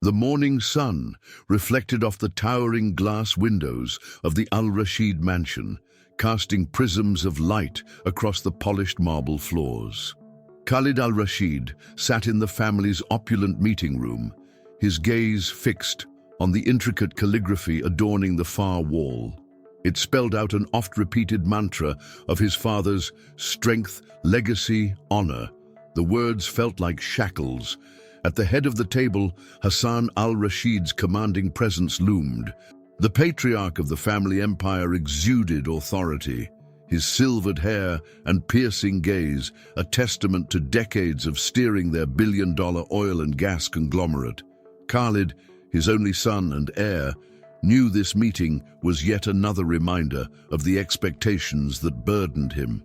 The morning sun reflected off the towering glass windows of the Al-Rashid mansion, casting prisms of light across the polished marble floors. Khalid al-Rashid sat in the family's opulent meeting room, his gaze fixed on the intricate calligraphy adorning the far wall. It spelled out an oft-repeated mantra of his father's strength, legacy, honor. The words felt like shackles. At the head of the table, Hassan al-Rashid's commanding presence loomed. The patriarch of the family empire exuded authority, his silvered hair and piercing gaze a testament to decades of steering their billion-dollar oil and gas conglomerate. Khalid, his only son and heir, knew this meeting was yet another reminder of the expectations that burdened him.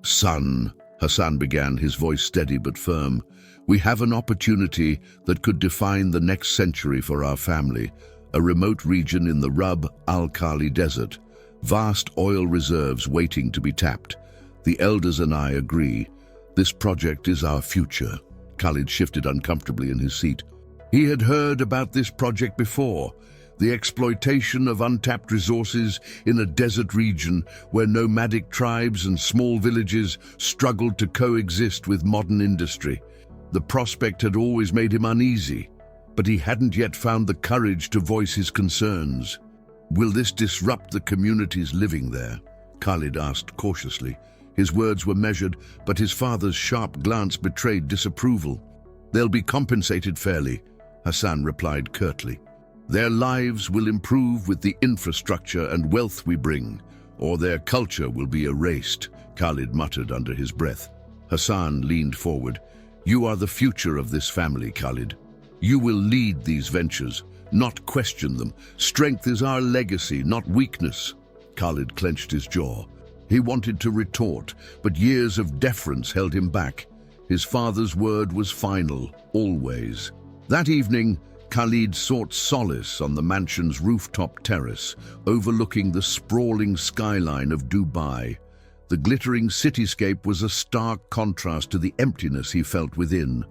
"Son," Hassan began, his voice steady but firm, "we have an opportunity that could define the next century for our family, a remote region in the Rub al-Khali Desert, vast oil reserves waiting to be tapped. The elders and I agree. This project is our future." Khalid shifted uncomfortably in his seat. He had heard about this project before, the exploitation of untapped resources in a desert region where nomadic tribes and small villages struggled to coexist with modern industry. The prospect had always made him uneasy, but he hadn't yet found the courage to voice his concerns. "Will this disrupt the communities living there?" Khalid asked cautiously. His words were measured, but his father's sharp glance betrayed disapproval. "They'll be compensated fairly," Hassan replied curtly. "Their lives will improve with the infrastructure and wealth we bring, or their culture will be erased," Khalid muttered under his breath. Hassan leaned forward. "You are the future of this family, Khalid. You will lead these ventures, not question them. Strength is our legacy, not weakness." Khalid clenched his jaw. He wanted to retort, but years of deference held him back. His father's word was final, always. That evening, Khalid sought solace on the mansion's rooftop terrace, overlooking the sprawling skyline of Dubai. The glittering cityscape was a stark contrast to the emptiness he felt within.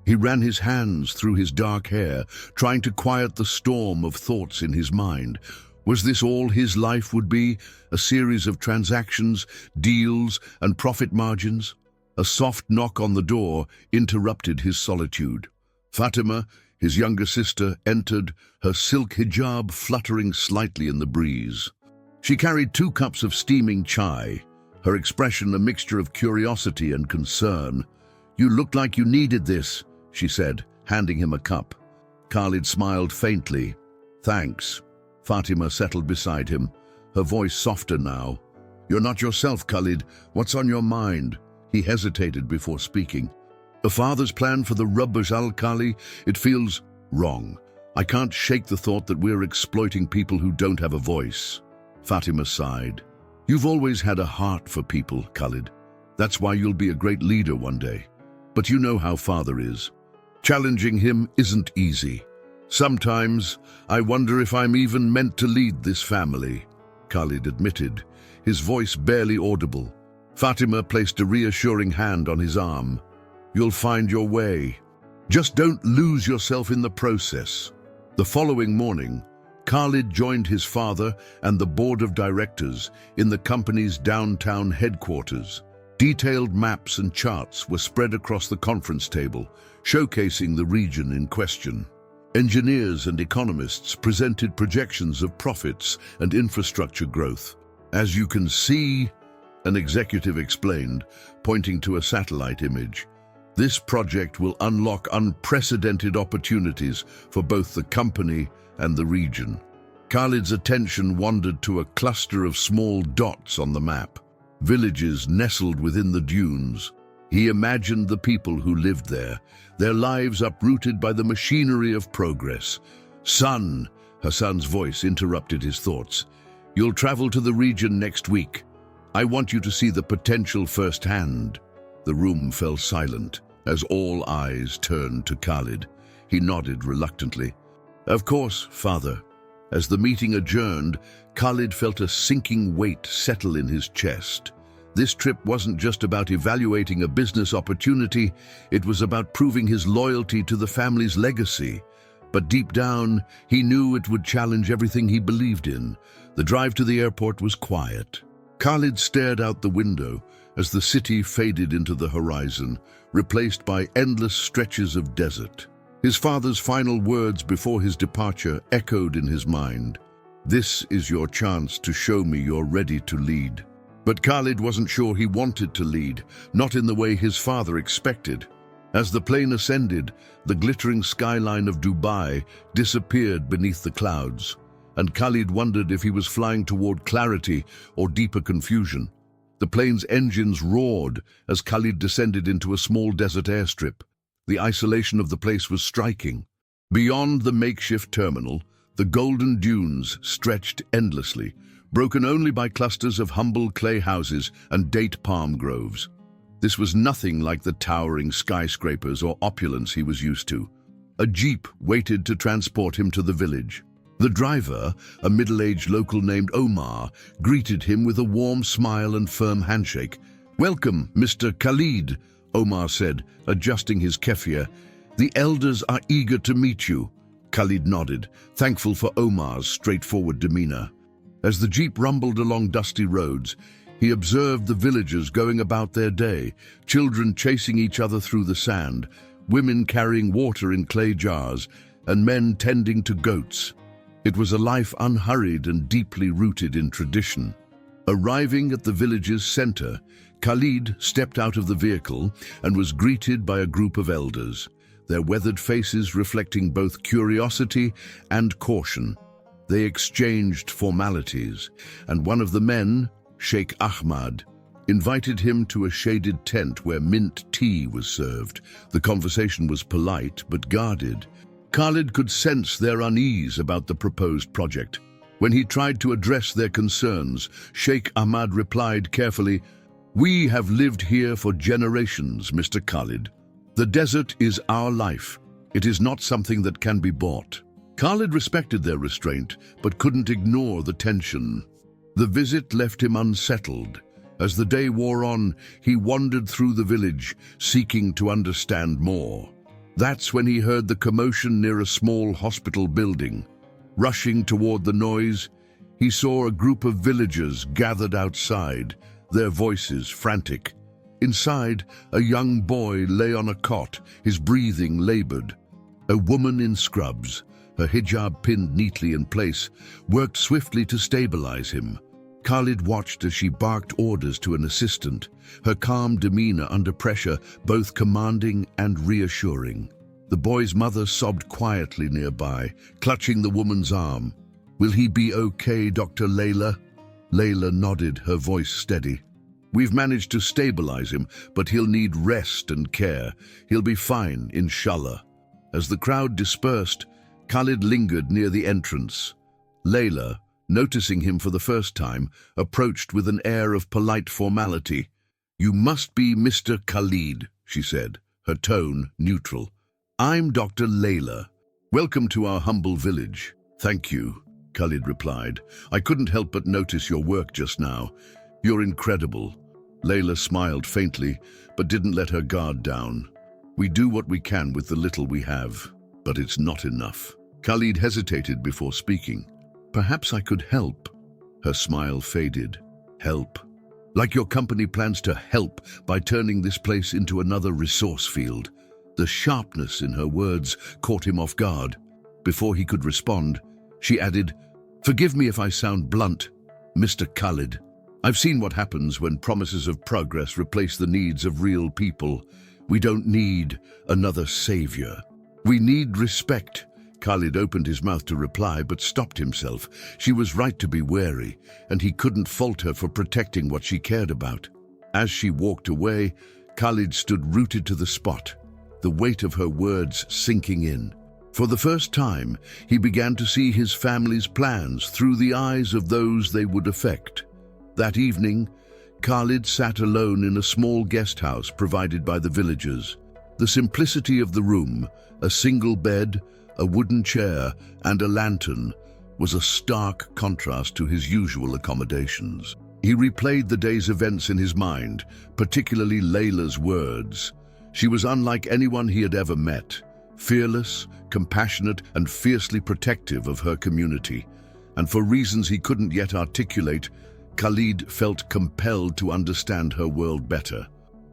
He ran his hands through his dark hair, trying to quiet the storm of thoughts in his mind. Was this all his life would be? A series of transactions, deals, and profit margins? A soft knock on the door interrupted his solitude. Fatima, his younger sister, entered, her silk hijab fluttering slightly in the breeze. She carried 2 cups of steaming chai, her expression a mixture of curiosity and concern. "You looked like you needed this," she said, handing him a cup. Khalid smiled faintly. "Thanks." Fatima settled beside him, her voice softer now. "You're not yourself, Khalid. What's on your mind?" He hesitated before speaking. "A father's plan for the Rub al-Khali, it feels wrong. I can't shake the thought that we're exploiting people who don't have a voice." Fatima sighed. "You've always had a heart for people, Khalid. That's why you'll be a great leader one day. But you know how father is. Challenging him isn't easy. Sometimes I wonder if I'm even meant to lead this family," Khalid admitted, his voice barely audible. Fatima placed a reassuring hand on his arm. "You'll find your way. Just don't lose yourself in the process." The following morning, Khalid joined his father and the board of directors in the company's downtown headquarters. Detailed maps and charts were spread across the conference table, showcasing the region in question. Engineers and economists presented projections of profits and infrastructure growth. "As you can see," an executive explained, pointing to a satellite image, "this project will unlock unprecedented opportunities for both the company and the region." Khalid's attention wandered to a cluster of small dots on the map, villages nestled within the dunes. He imagined the people who lived there, their lives uprooted by the machinery of progress. "Son," Hassan's voice interrupted his thoughts, "you'll travel to the region next week. I want you to see the potential firsthand." The room fell silent as all eyes turned to Khalid. He nodded reluctantly. "Of course, father." As the meeting adjourned, Khalid felt a sinking weight settle in his chest. This trip wasn't just about evaluating a business opportunity, it was about proving his loyalty to the family's legacy. But deep down, he knew it would challenge everything he believed in. The drive to the airport was quiet. Khalid stared out the window as the city faded into the horizon, replaced by endless stretches of desert. His father's final words before his departure echoed in his mind. "This is your chance to show me you're ready to lead." But Khalid wasn't sure he wanted to lead, not in the way his father expected. As the plane ascended, the glittering skyline of Dubai disappeared beneath the clouds, and Khalid wondered if he was flying toward clarity or deeper confusion. The plane's engines roared as Khalid descended into a small desert airstrip. The isolation of the place was striking. Beyond the makeshift terminal, the golden dunes stretched endlessly, broken only by clusters of humble clay houses and date palm groves. This was nothing like the towering skyscrapers or opulence he was used to. A jeep waited to transport him to the village. The driver, a middle-aged local named Omar, greeted him with a warm smile and firm handshake. "Welcome, Mr. Khalid," Omar said, adjusting his keffiyeh. "The elders are eager to meet you." Khalid nodded, thankful for Omar's straightforward demeanor. As the jeep rumbled along dusty roads, he observed the villagers going about their day, children chasing each other through the sand, women carrying water in clay jars, and men tending to goats. It was a life unhurried and deeply rooted in tradition. Arriving at the village's center, Khalid stepped out of the vehicle and was greeted by a group of elders, their weathered faces reflecting both curiosity and caution. They exchanged formalities, and one of the men, Sheikh Ahmad, invited him to a shaded tent where mint tea was served. The conversation was polite but guarded. Khalid could sense their unease about the proposed project. When he tried to address their concerns, Sheikh Ahmad replied carefully, "We have lived here for generations, Mr. Khalid. The desert is our life. It is not something that can be bought." Khalid respected their restraint, but couldn't ignore the tension. The visit left him unsettled. As the day wore on, he wandered through the village, seeking to understand more. That's when he heard the commotion near a small hospital building. Rushing toward the noise, he saw a group of villagers gathered outside, their voices frantic. Inside, a young boy lay on a cot, his breathing labored. A woman in scrubs, her hijab pinned neatly in place, worked swiftly to stabilize him. Khalid watched as she barked orders to an assistant, her calm demeanor under pressure both commanding and reassuring. The boy's mother sobbed quietly nearby, clutching the woman's arm. "Will he be okay, Dr. Layla?" Layla nodded, her voice steady. "We've managed to stabilize him, but he'll need rest and care. He'll be fine, inshallah." As the crowd dispersed, Khalid lingered near the entrance. Layla, noticing him for the first time, approached with an air of polite formality. "You must be Mr. Khalid," she said, her tone neutral. "I'm Dr. Layla. Welcome to our humble village." "Thank you," Khalid replied. "I couldn't help but notice your work just now. You're incredible." Layla smiled faintly, but didn't let her guard down. "We do what we can with the little we have, but it's not enough." Khalid hesitated before speaking. "Perhaps I could help." Her smile faded. "Help? Like your company plans to help by turning this place into another resource field." The sharpness in her words caught him off guard. Before he could respond, she added, "Forgive me if I sound blunt, Mr. Khalid. I've seen what happens when promises of progress replace the needs of real people. We don't need another savior. We need respect." Khalid opened his mouth to reply, but stopped himself. She was right to be wary, and he couldn't fault her for protecting what she cared about. As she walked away, Khalid stood rooted to the spot, the weight of her words sinking in. For the first time, he began to see his family's plans through the eyes of those they would affect. That evening, Khalid sat alone in a small guest house provided by the villagers. The simplicity of the room, a single bed, a wooden chair, and a lantern, was a stark contrast to his usual accommodations. He replayed the day's events in his mind, particularly Layla's words. She was unlike anyone he had ever met, fearless, compassionate, and fiercely protective of her community. And for reasons he couldn't yet articulate, Khalid felt compelled to understand her world better.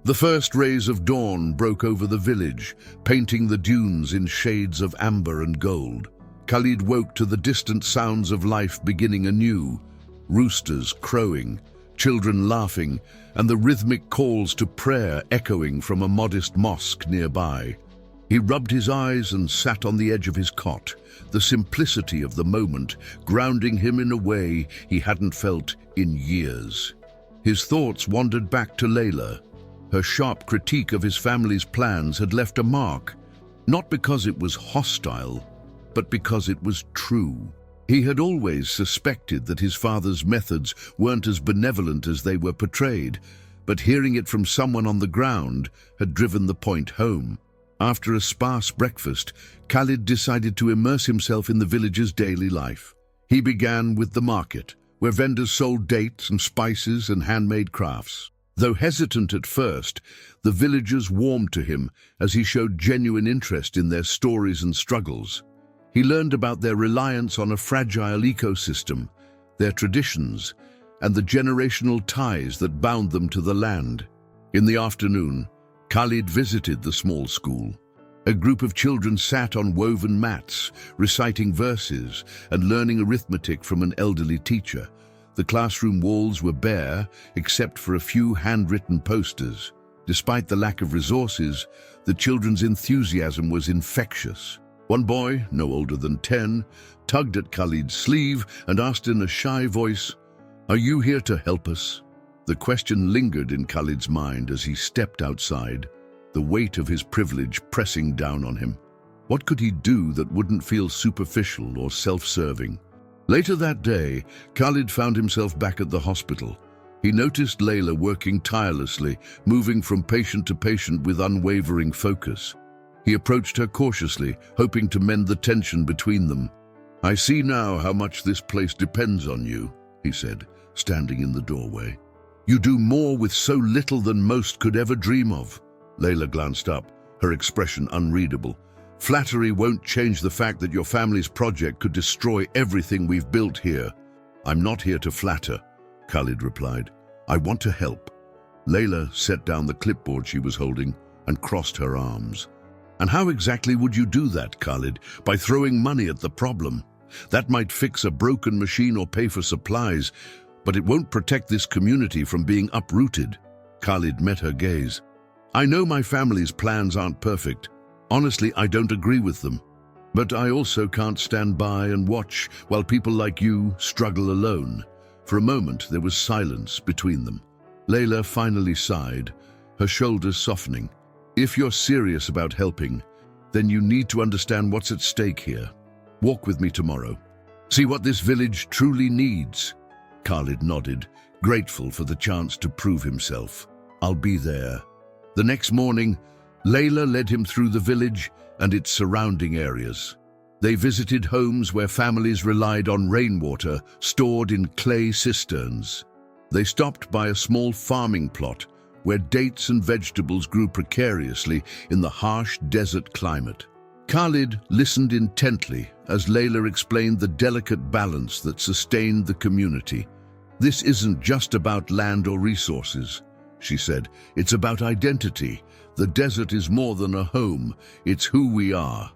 The first rays of dawn broke over the village, painting the dunes in shades of amber and gold. Khalid woke to the distant sounds of life beginning anew, roosters crowing, children laughing, and the rhythmic calls to prayer echoing from a modest mosque nearby. He rubbed his eyes and sat on the edge of his cot, the simplicity of the moment grounding him in a way he hadn't felt in years. His thoughts wandered back to Layla. Her sharp critique of his family's plans had left a mark, not because it was hostile, but because it was true. He had always suspected that his father's methods weren't as benevolent as they were portrayed, but hearing it from someone on the ground had driven the point home. After a sparse breakfast, Khalid decided to immerse himself in the village's daily life. He began with the market, where vendors sold dates and spices and handmade crafts. Though hesitant at first, the villagers warmed to him as he showed genuine interest in their stories and struggles. He learned about their reliance on a fragile ecosystem, their traditions, and the generational ties that bound them to the land. In the afternoon, Khalid visited the small school. A group of children sat on woven mats, reciting verses and learning arithmetic from an elderly teacher. The classroom walls were bare, except for a few handwritten posters. Despite the lack of resources, the children's enthusiasm was infectious. One boy, no older than 10, tugged at Khalid's sleeve and asked in a shy voice, "Are you here to help us?" The question lingered in Khalid's mind as he stepped outside, the weight of his privilege pressing down on him. What could he do that wouldn't feel superficial or self-serving? Later that day, Khalid found himself back at the hospital. He noticed Layla working tirelessly, moving from patient to patient with unwavering focus. He approached her cautiously, hoping to mend the tension between them. "I see now how much this place depends on you," he said, standing in the doorway. "You do more with so little than most could ever dream of." Layla glanced up, her expression unreadable. "Flattery won't change the fact that your family's project could destroy everything we've built here." "I'm not here to flatter," Khalid replied. "I want to help." Layla set down the clipboard she was holding and crossed her arms. "And how exactly would you do that, Khalid? By throwing money at the problem? That might fix a broken machine or pay for supplies, but it won't protect this community from being uprooted." Khalid met her gaze. "I know my family's plans aren't perfect. Honestly, I don't agree with them. But I also can't stand by and watch while people like you struggle alone." For a moment, there was silence between them. Layla finally sighed, her shoulders softening. "If you're serious about helping, then you need to understand what's at stake here. Walk with me tomorrow. See what this village truly needs." Khalid nodded, grateful for the chance to prove himself. "I'll be there." The next morning, Layla led him through the village and its surrounding areas. They visited homes where families relied on rainwater stored in clay cisterns. They stopped by a small farming plot where dates and vegetables grew precariously in the harsh desert climate. Khalid listened intently as Layla explained the delicate balance that sustained the community. "This isn't just about land or resources," she said. "It's about identity. The desert is more than a home, it's who we are.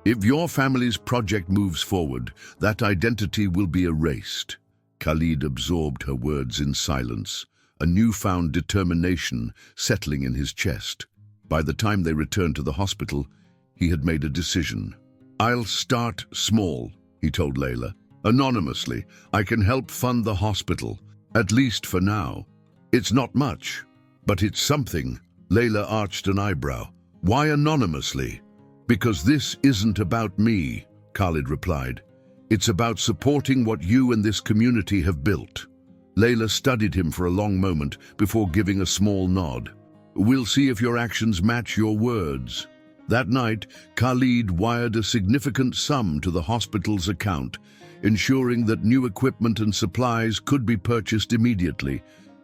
If your family's project moves forward, that identity will be erased." Khalid absorbed her words in silence, a newfound determination settling in his chest. By the time they returned to the hospital, he had made a decision. "I'll start small," he told Layla. "Anonymously, I can help fund the hospital, at least for now. It's not much, but it's something." Layla arched an eyebrow. "Why anonymously?" "Because this isn't about me," Khalid replied. "It's about supporting what you and this community have built." Layla studied him for a long moment before giving a small nod. "We'll see if your actions match your words." That night, Khalid wired a significant sum to the hospital's account, ensuring that new equipment and supplies could be purchased immediately.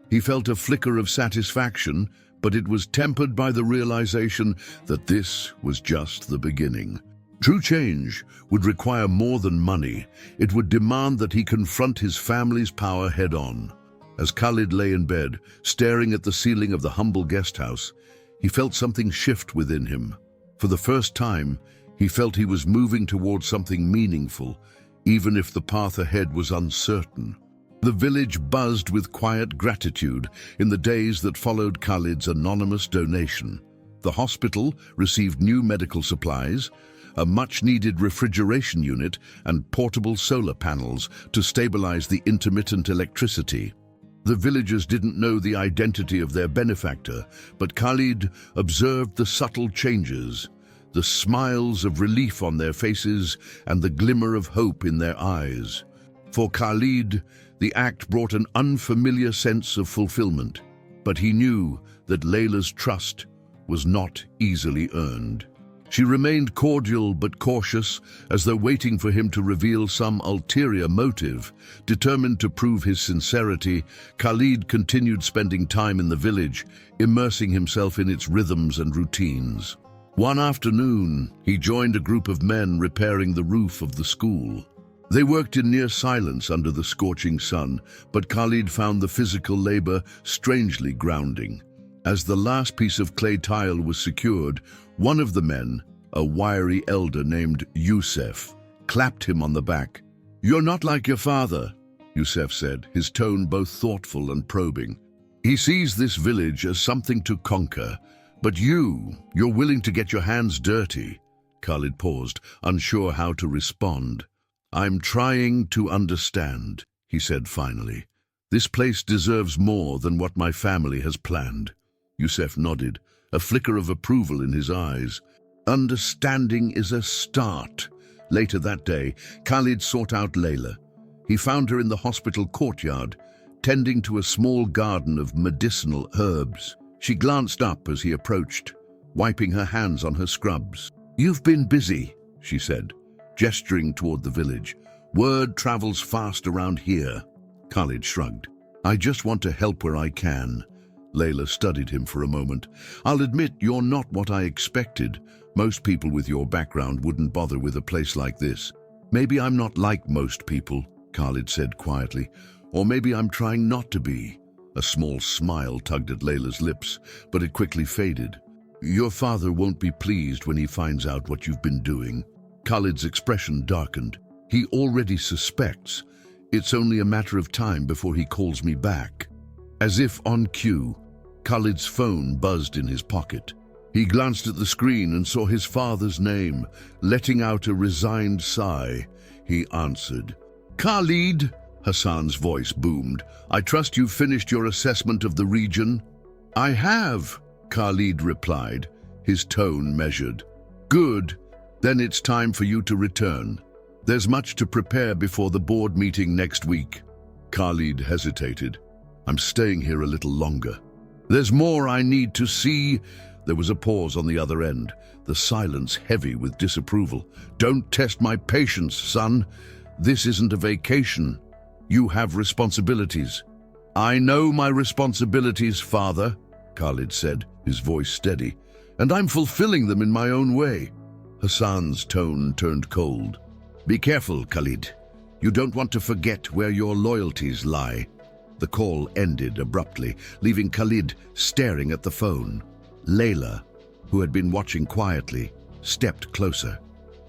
He felt a flicker of satisfaction, but it was tempered by the realization that this was just the beginning. True change would require more than money. It would demand that he confront his family's power head-on. As Khalid lay in bed, staring at the ceiling of the humble guest house, he felt something shift within him. For the first time, he felt he was moving towards something meaningful, even if the path ahead was uncertain. The village buzzed with quiet gratitude in the days that followed Khalid's anonymous donation. The hospital received new medical supplies, a much-needed refrigeration unit, and portable solar panels to stabilize the intermittent electricity. The villagers didn't know the identity of their benefactor, but Khalid observed the subtle changes, the smiles of relief on their faces and the glimmer of hope in their eyes. For Khalid, the act brought an unfamiliar sense of fulfillment, but he knew that Layla's trust was not easily earned. She remained cordial but cautious, as though waiting for him to reveal some ulterior motive. Determined to prove his sincerity, Khalid continued spending time in the village, immersing himself in its rhythms and routines. One afternoon, he joined a group of men repairing the roof of the school. They worked in near silence under the scorching sun, but Khalid found the physical labor strangely grounding. As the last piece of clay tile was secured, one of the men, a wiry elder named Youssef, clapped him on the back. "You're not like your father," Youssef said, his tone both thoughtful and probing. "He sees this village as something to conquer, but you're willing to get your hands dirty." Khalid paused, unsure how to respond. "I'm trying to understand," he said finally. "This place deserves more than what my family has planned." Youssef nodded, a flicker of approval in his eyes. "Understanding is a start." Later that day, Khalid sought out Layla. He found her in the hospital courtyard, tending to a small garden of medicinal herbs. She glanced up as he approached, wiping her hands on her scrubs. "You've been busy," she said, gesturing toward the village. "Word travels fast around here." Khalid shrugged. "I just want to help where I can." Layla studied him for a moment. "I'll admit you're not what I expected. Most people with your background wouldn't bother with a place like this." "Maybe I'm not like most people," Khalid said quietly. "Or maybe I'm trying not to be." A small smile tugged at Layla's lips, but it quickly faded. "Your father won't be pleased when he finds out what you've been doing." Khalid's expression darkened. "He already suspects. It's only a matter of time before he calls me back." As if on cue, Khalid's phone buzzed in his pocket. He glanced at the screen and saw his father's name. Letting out a resigned sigh, he answered. "Khalid," Hassan's voice boomed, "I trust you've finished your assessment of the region." "I have," Khalid replied, his tone measured. "Good. Then it's time for you to return. There's much to prepare before the board meeting next week." Khalid hesitated. "I'm staying here a little longer. There's more I need to see." There was a pause on the other end, the silence heavy with disapproval. "Don't test my patience, son. This isn't a vacation. You have responsibilities." "I know my responsibilities, father," Khalid said, his voice steady, "and I'm fulfilling them in my own way." Hassan's tone turned cold. "Be careful, Khalid. You don't want to forget where your loyalties lie." The call ended abruptly, leaving Khalid staring at the phone. Layla, who had been watching quietly, stepped closer.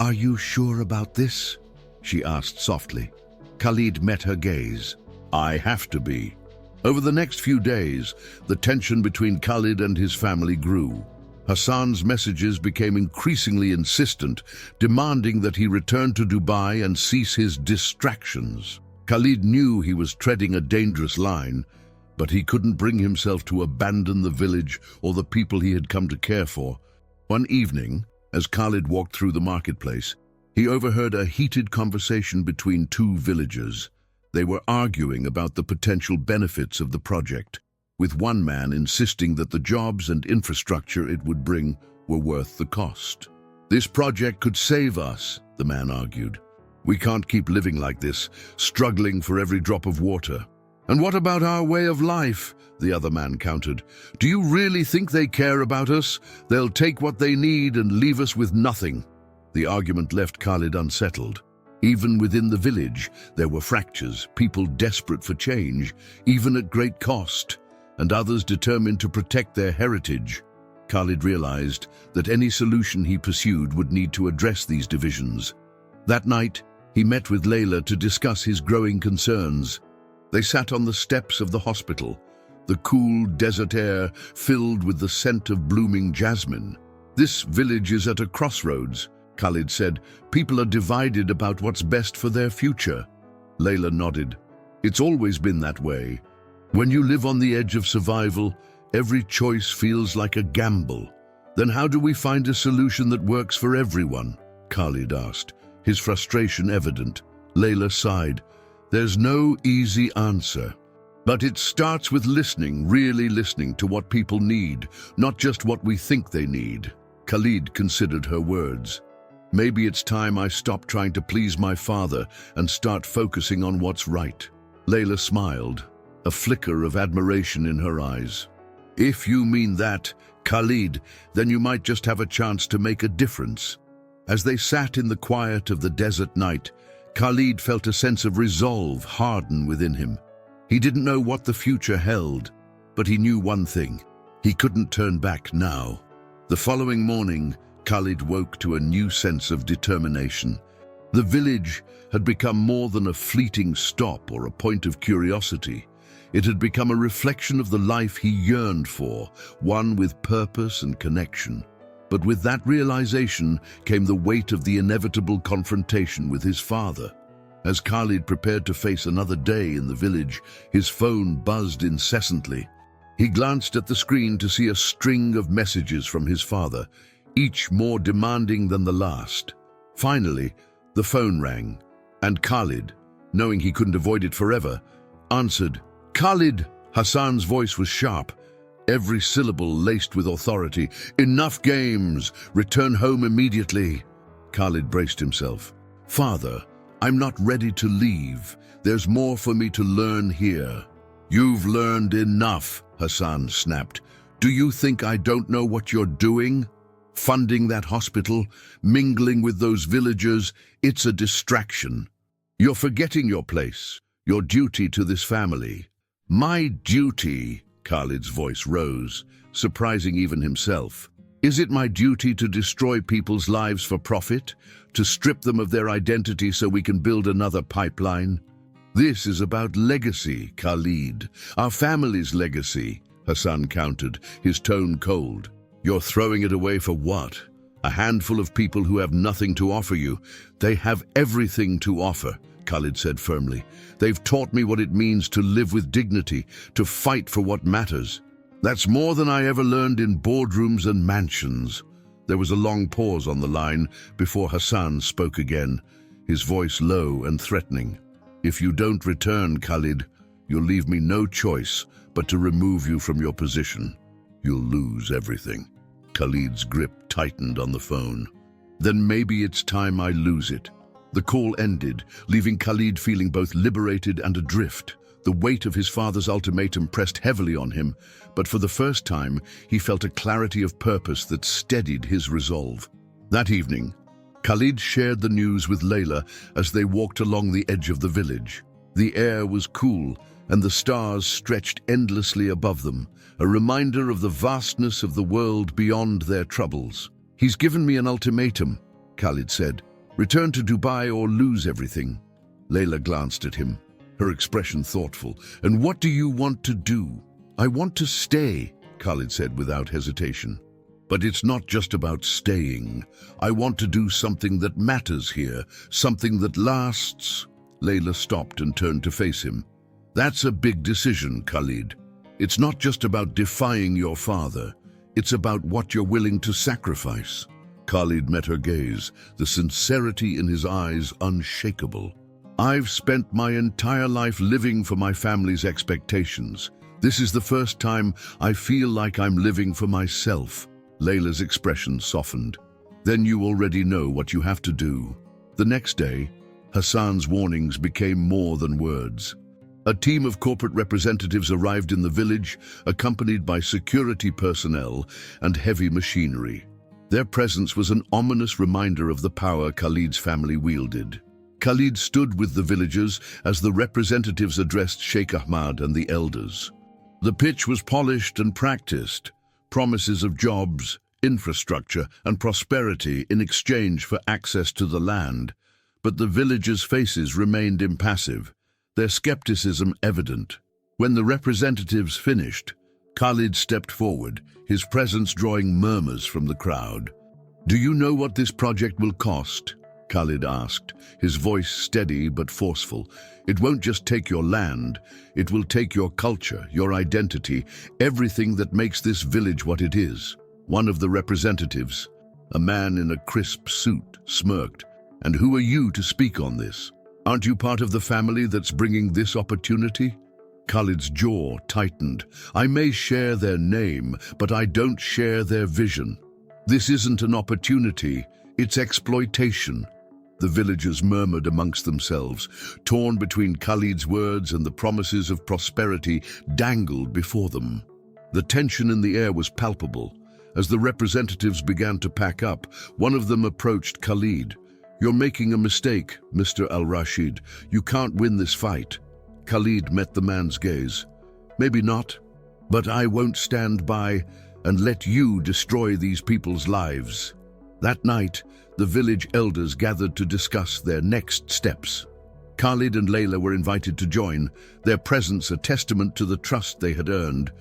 "Are you sure about this?" she asked softly. Khalid met her gaze. "I have to be." Over the next few days, the tension between Khalid and his family grew. Hassan's messages became increasingly insistent, demanding that he return to Dubai and cease his distractions. Khalid knew he was treading a dangerous line, but he couldn't bring himself to abandon the village or the people he had come to care for. One evening, as Khalid walked through the marketplace, he overheard a heated conversation between two villagers. They were arguing about the potential benefits of the project, with one man insisting that the jobs and infrastructure it would bring were worth the cost. "This project could save us," the man argued. "We can't keep living like this, struggling for every drop of water." "And what about our way of life?" the other man countered. "Do you really think they care about us? They'll take what they need and leave us with nothing." The argument left Khalid unsettled. Even within the village, there were fractures, people desperate for change, even at great cost, and others determined to protect their heritage. Khalid realized that any solution he pursued would need to address these divisions. That night, he met with Layla to discuss his growing concerns. They sat on the steps of the hospital, the cool desert air filled with the scent of blooming jasmine. "This village is at a crossroads," Khalid said. "People are divided about what's best for their future." Layla nodded. "It's always been that way. When you live on the edge of survival, every choice feels like a gamble." "Then how do we find a solution that works for everyone?" Khalid asked, his frustration evident. Layla sighed. "There's no easy answer. But it starts with listening, really listening to what people need, not just what we think they need." Khalid considered her words. "Maybe it's time I stop trying to please my father and start focusing on what's right." Layla smiled, a flicker of admiration in her eyes. "If you mean that, Khalid, then you might just have a chance to make a difference." As they sat in the quiet of the desert night, Khalid felt a sense of resolve harden within him. He didn't know what the future held, but he knew one thing: he couldn't turn back now. The following morning, Khalid woke to a new sense of determination. The village had become more than a fleeting stop or a point of curiosity. It had become a reflection of the life he yearned for, one with purpose and connection. But with that realization came the weight of the inevitable confrontation with his father. As Khalid prepared to face another day in the village, his phone buzzed incessantly. He glanced at the screen to see a string of messages from his father, each more demanding than the last. Finally, the phone rang, and Khalid, knowing he couldn't avoid it forever, answered. "Khalid!" Hassan's voice was sharp, every syllable laced with authority. "Enough games! Return home immediately!" Khalid braced himself. "Father, I'm not ready to leave. There's more for me to learn here." "You've learned enough," Hassan snapped. "Do you think I don't know what you're doing? Funding that hospital, mingling with those villagers, it's a distraction. You're forgetting your place, your duty to this family." "My duty?" Khalid's voice rose, surprising even himself. "Is it my duty to destroy people's lives for profit? To strip them of their identity so we can build another pipeline?" "This is about legacy, Khalid. Our family's legacy," Hassan countered, his tone cold. "You're throwing it away for what? A handful of people who have nothing to offer you. They have everything to offer," Khalid said firmly. "They've taught me what it means to live with dignity, to fight for what matters. That's more than I ever learned in boardrooms and mansions." There was a long pause on the line before Hassan spoke again, his voice low and threatening. "If you don't return, Khalid, you'll leave me no choice but to remove you from your position. You'll lose everything." Khalid's grip tightened on the phone. "Then maybe it's time I lose it." The call ended, leaving Khalid feeling both liberated and adrift. The weight of his father's ultimatum pressed heavily on him, but for the first time, he felt a clarity of purpose that steadied his resolve. That evening, Khalid shared the news with Layla as they walked along the edge of the village. The air was cool, and the stars stretched endlessly above them, a reminder of the vastness of the world beyond their troubles. "He's given me an ultimatum," Khalid said. "Return to Dubai or lose everything." Layla glanced at him, her expression thoughtful. "And what do you want to do?" "I want to stay," Khalid said without hesitation. "But it's not just about staying. I want to do something that matters here, something that lasts." Layla stopped and turned to face him. "That's a big decision, Khalid. It's not just about defying your father. It's about what you're willing to sacrifice." Khalid met her gaze, the sincerity in his eyes unshakable. "I've spent my entire life living for my family's expectations. This is the first time I feel like I'm living for myself." Layla's expression softened. "Then you already know what you have to do." The next day, Hassan's warnings became more than words. A team of corporate representatives arrived in the village, accompanied by security personnel and heavy machinery. Their presence was an ominous reminder of the power Khalid's family wielded. Khalid stood with the villagers as the representatives addressed Sheikh Ahmad and the elders. The pitch was polished and practiced, promises of jobs, infrastructure, and prosperity in exchange for access to the land. But the villagers' faces remained impassive, their skepticism evident. When the representatives finished, Khalid stepped forward, his presence drawing murmurs from the crowd. "Do you know what this project will cost?" Khalid asked, his voice steady but forceful. "It won't just take your land, it will take your culture, your identity, everything that makes this village what it is." One of the representatives, a man in a crisp suit, smirked. "And who are you to speak on this? Aren't you part of the family that's bringing this opportunity?" Khalid's jaw tightened. "I may share their name, but I don't share their vision. This isn't an opportunity, it's exploitation." The villagers murmured amongst themselves, torn between Khalid's words and the promises of prosperity dangled before them. The tension in the air was palpable. As the representatives began to pack up, one of them approached Khalid. "You're making a mistake, Mr. Al-Rashid. You can't win this fight." Khalid met the man's gaze. "Maybe not, but I won't stand by and let you destroy these people's lives." That night, the village elders gathered to discuss their next steps. Khalid and Layla were invited to join, their presence a testament to the trust they had earned.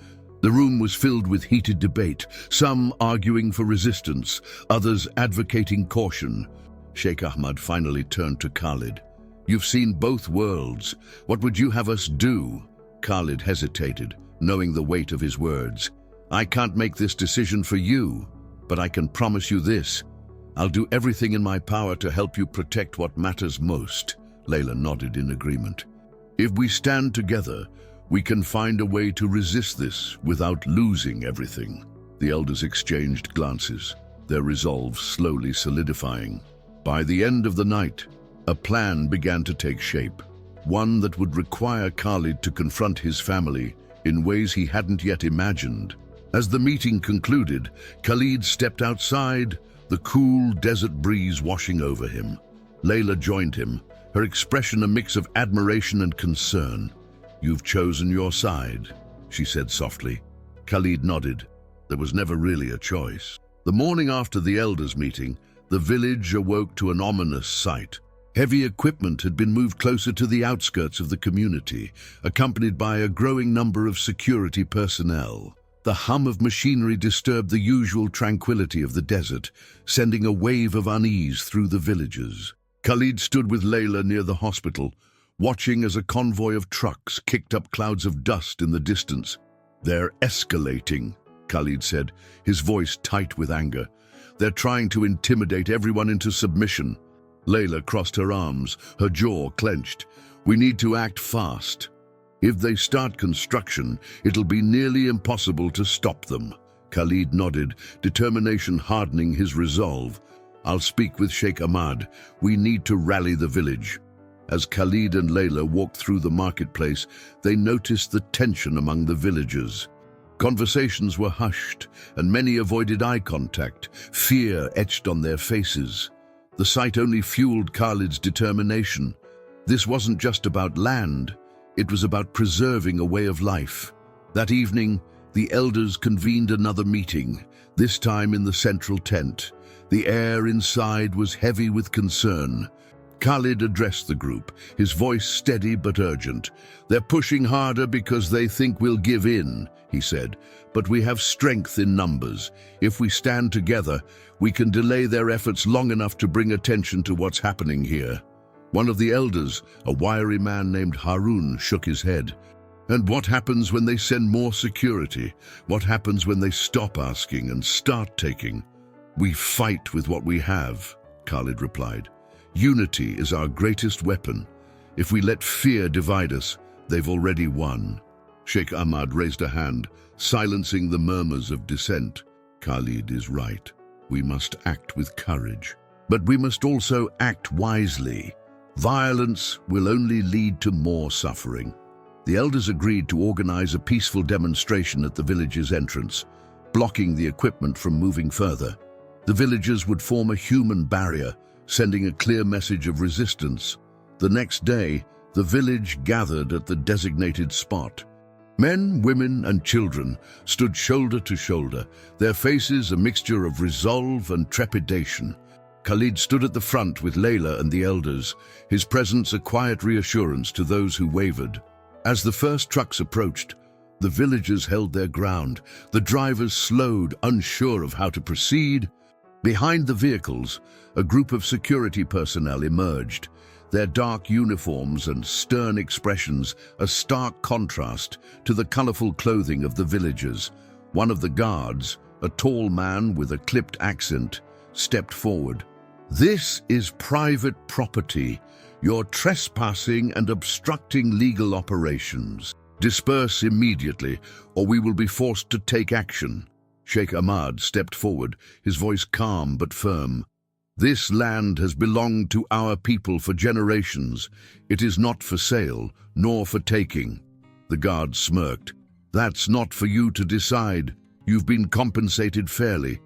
The room was filled with heated debate, some arguing for resistance, others advocating caution. Sheikh Ahmad finally turned to Khalid. "You've seen both worlds. What would you have us do?" Khalid hesitated, knowing the weight of his words. "I can't make this decision for you, but I can promise you this. I'll do everything in my power to help you protect what matters most." Layla nodded in agreement. "If we stand together, we can find a way to resist this without losing everything." The elders exchanged glances, their resolve slowly solidifying. By the end of the night, a plan began to take shape, one that would require Khalid to confront his family in ways he hadn't yet imagined. As the meeting concluded, Khalid stepped outside, the cool desert breeze washing over him. Layla joined him, her expression a mix of admiration and concern. "You've chosen your side," she said softly. Khalid nodded. There was never really a choice. The morning after the elders' meeting, the village awoke to an ominous sight. Heavy equipment had been moved closer to the outskirts of the community, accompanied by a growing number of security personnel. The hum of machinery disturbed the usual tranquility of the desert, sending a wave of unease through the villages. Khalid stood with Layla near the hospital, watching as a convoy of trucks kicked up clouds of dust in the distance. "They're escalating," Khalid said, his voice tight with anger. "They're trying to intimidate everyone into submission." Layla crossed her arms, her jaw clenched. "We need to act fast. If they start construction, it'll be nearly impossible to stop them." Khalid nodded, determination hardening his resolve. "I'll speak with Sheikh Ahmad. We need to rally the village." As Khalid and Layla walked through the marketplace, they noticed the tension among the villagers. Conversations were hushed, and many avoided eye contact, fear etched on their faces. The sight only fueled Khalid's determination. This wasn't just about land, it was about preserving a way of life. That evening, the elders convened another meeting, this time in the central tent. The air inside was heavy with concern. Khalid addressed the group, his voice steady but urgent. "They're pushing harder because they think we'll give in," he said. "But we have strength in numbers. If we stand together, we can delay their efforts long enough to bring attention to what's happening here." One of the elders, a wiry man named Harun, shook his head. "And what happens when they send more security? What happens when they stop asking and start taking?" "We fight with what we have," Khalid replied. "Unity is our greatest weapon. If we let fear divide us, they've already won." Sheikh Ahmad raised a hand, silencing the murmurs of dissent. "Khalid is right. We must act with courage. But we must also act wisely. Violence will only lead to more suffering." The elders agreed to organize a peaceful demonstration at the village's entrance, blocking the equipment from moving further. The villagers would form a human barrier, sending a clear message of resistance. The next day, the village gathered at the designated spot. Men, women, and children stood shoulder to shoulder, their faces a mixture of resolve and trepidation. Khalid stood at the front with Layla and the elders, his presence a quiet reassurance to those who wavered. As the first trucks approached, the villagers held their ground. The drivers slowed, unsure of how to proceed. Behind the vehicles, a group of security personnel emerged, their dark uniforms and stern expressions a stark contrast to the colorful clothing of the villagers. One of the guards, a tall man with a clipped accent, stepped forward. "This is private property. You're trespassing and obstructing legal operations. Disperse immediately, or we will be forced to take action." Sheikh Ahmad stepped forward, his voice calm but firm. "This land has belonged to our people for generations. It is not for sale, nor for taking." The guard smirked. "That's not for you to decide. You've been compensated fairly.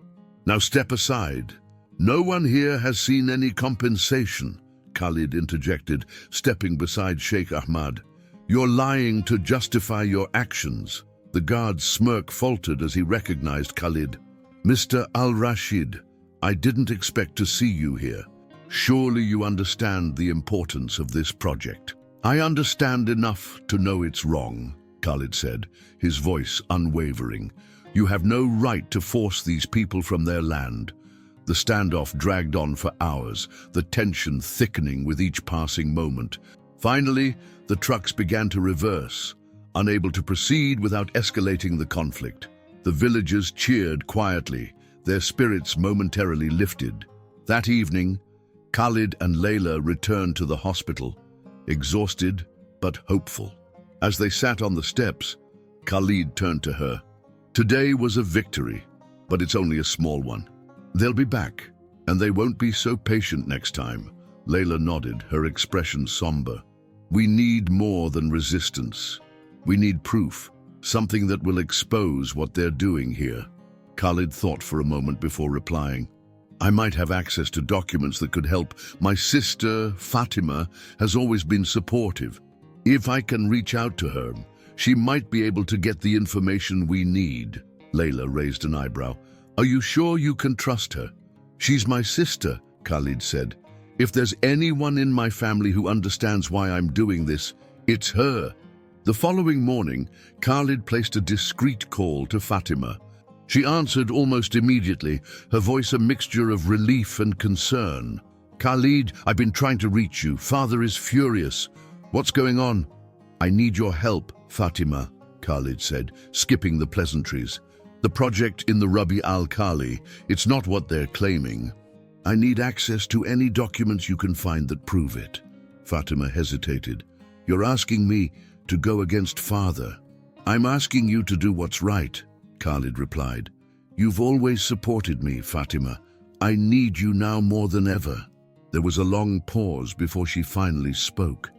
Now step aside." "No one here has seen any compensation," Khalid interjected, stepping beside Sheikh Ahmad. "You're lying to justify your actions." The guard's smirk faltered as he recognized Khalid. "Mr. Al-Rashid, I didn't expect to see you here. Surely you understand the importance of this project." "I understand enough to know it's wrong," Khalid said, his voice unwavering. "You have no right to force these people from their land." The standoff dragged on for hours, the tension thickening with each passing moment. Finally, the trucks began to reverse, unable to proceed without escalating the conflict. The villagers cheered quietly, their spirits momentarily lifted. That evening, Khalid and Layla returned to the hospital, exhausted but hopeful. As they sat on the steps, Khalid turned to her. "Today was a victory, but it's only a small one. They'll be back, and they won't be so patient next time." Layla nodded, her expression somber. "We need more than resistance. We need proof, something that will expose what they're doing here." Khalid thought for a moment before replying. "I might have access to documents that could help. My sister, Fatima, has always been supportive. If I can reach out to her, she might be able to get the information we need." Layla raised an eyebrow. "Are you sure you can trust her?" "She's my sister," Khalid said. "If there's anyone in my family who understands why I'm doing this, it's her." The following morning, Khalid placed a discreet call to Fatima. She answered almost immediately, her voice a mixture of relief and concern. "Khalid, I've been trying to reach you. Father is furious. What's going on?" "I need your help, Fatima," Khalid said, skipping the pleasantries. "The project in the Rabi al-Khali, it's not what they're claiming. I need access to any documents you can find that prove it." Fatima hesitated. "You're asking me to go against Father." "I'm asking you to do what's right," Khalid replied. "You've always supported me, Fatima. I need you now more than ever." There was a long pause before she finally spoke.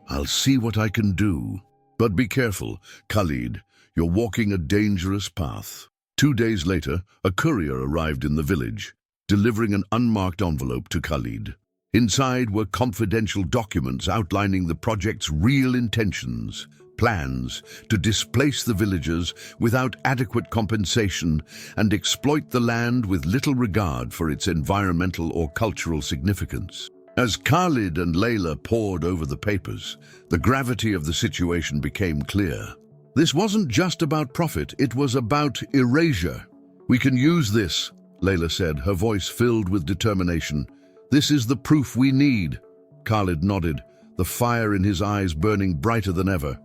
"I'll see what I can do. But be careful, Khalid. You're walking a dangerous path." 2 days later, a courier arrived in the village, delivering an unmarked envelope to Khalid. Inside were confidential documents outlining the project's real intentions, plans to displace the villagers without adequate compensation and exploit the land with little regard for its environmental or cultural significance. As Khalid and Layla pored over the papers, the gravity of the situation became clear. This wasn't just about profit, it was about erasure. "We can use this," Layla said, her voice filled with determination. "This is the proof we need." Khalid nodded, the fire in his eyes burning brighter than ever.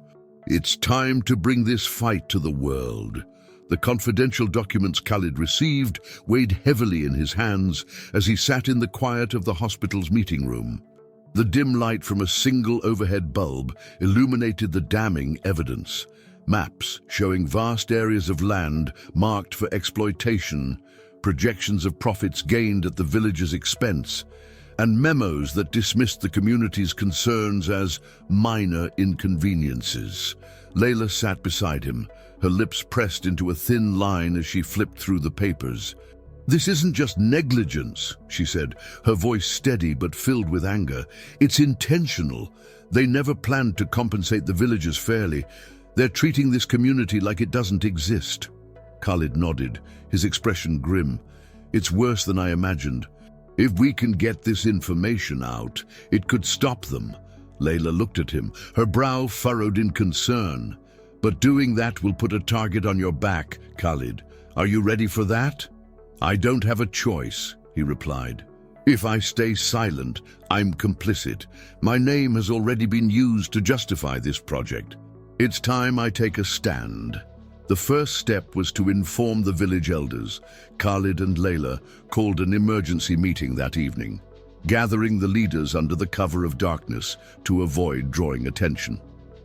"It's time to bring this fight to the world." The confidential documents Khalid received weighed heavily in his hands as he sat in the quiet of the hospital's meeting room. The dim light from a single overhead bulb illuminated the damning evidence. Maps showing vast areas of land marked for exploitation, projections of profits gained at the village's expense, and memos that dismissed the community's concerns as minor inconveniences. Layla sat beside him, her lips pressed into a thin line as she flipped through the papers. "This isn't just negligence," she said, her voice steady but filled with anger. "It's intentional. They never planned to compensate the villagers fairly. They're treating this community like it doesn't exist." Khalid nodded, his expression grim. "It's worse than I imagined. If we can get this information out, it could stop them." Layla looked at him, her brow furrowed in concern. "But doing that will put a target on your back, Khalid. Are you ready for that?" "I don't have a choice," he replied. "If I stay silent, I'm complicit. My name has already been used to justify this project. It's time I take a stand." The first step was to inform the village elders. Khalid and Layla called an emergency meeting that evening, gathering the leaders under the cover of darkness to avoid drawing attention.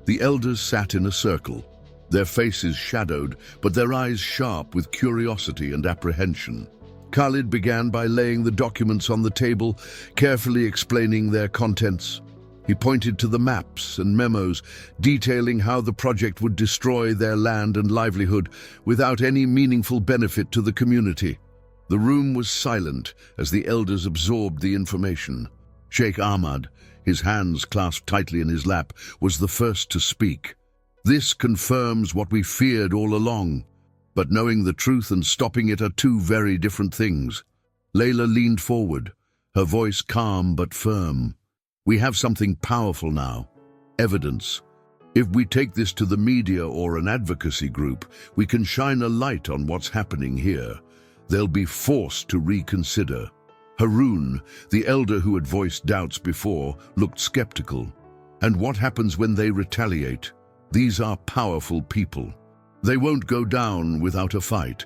The elders sat in a circle, their faces shadowed, but their eyes sharp with curiosity and apprehension. Khalid began by laying the documents on the table, carefully explaining their contents. He pointed to the maps and memos, detailing how the project would destroy their land and livelihood without any meaningful benefit to the community. The room was silent as the elders absorbed the information. Sheikh Ahmad, his hands clasped tightly in his lap, was the first to speak. "This confirms what we feared all along. But knowing the truth and stopping it are two very different things." Layla leaned forward, her voice calm but firm. "We have something powerful now. Evidence. If we take this to the media or an advocacy group, we can shine a light on what's happening here. They'll be forced to reconsider." Haroun, the elder who had voiced doubts before, looked skeptical. "And what happens when they retaliate? These are powerful people. They won't go down without a fight."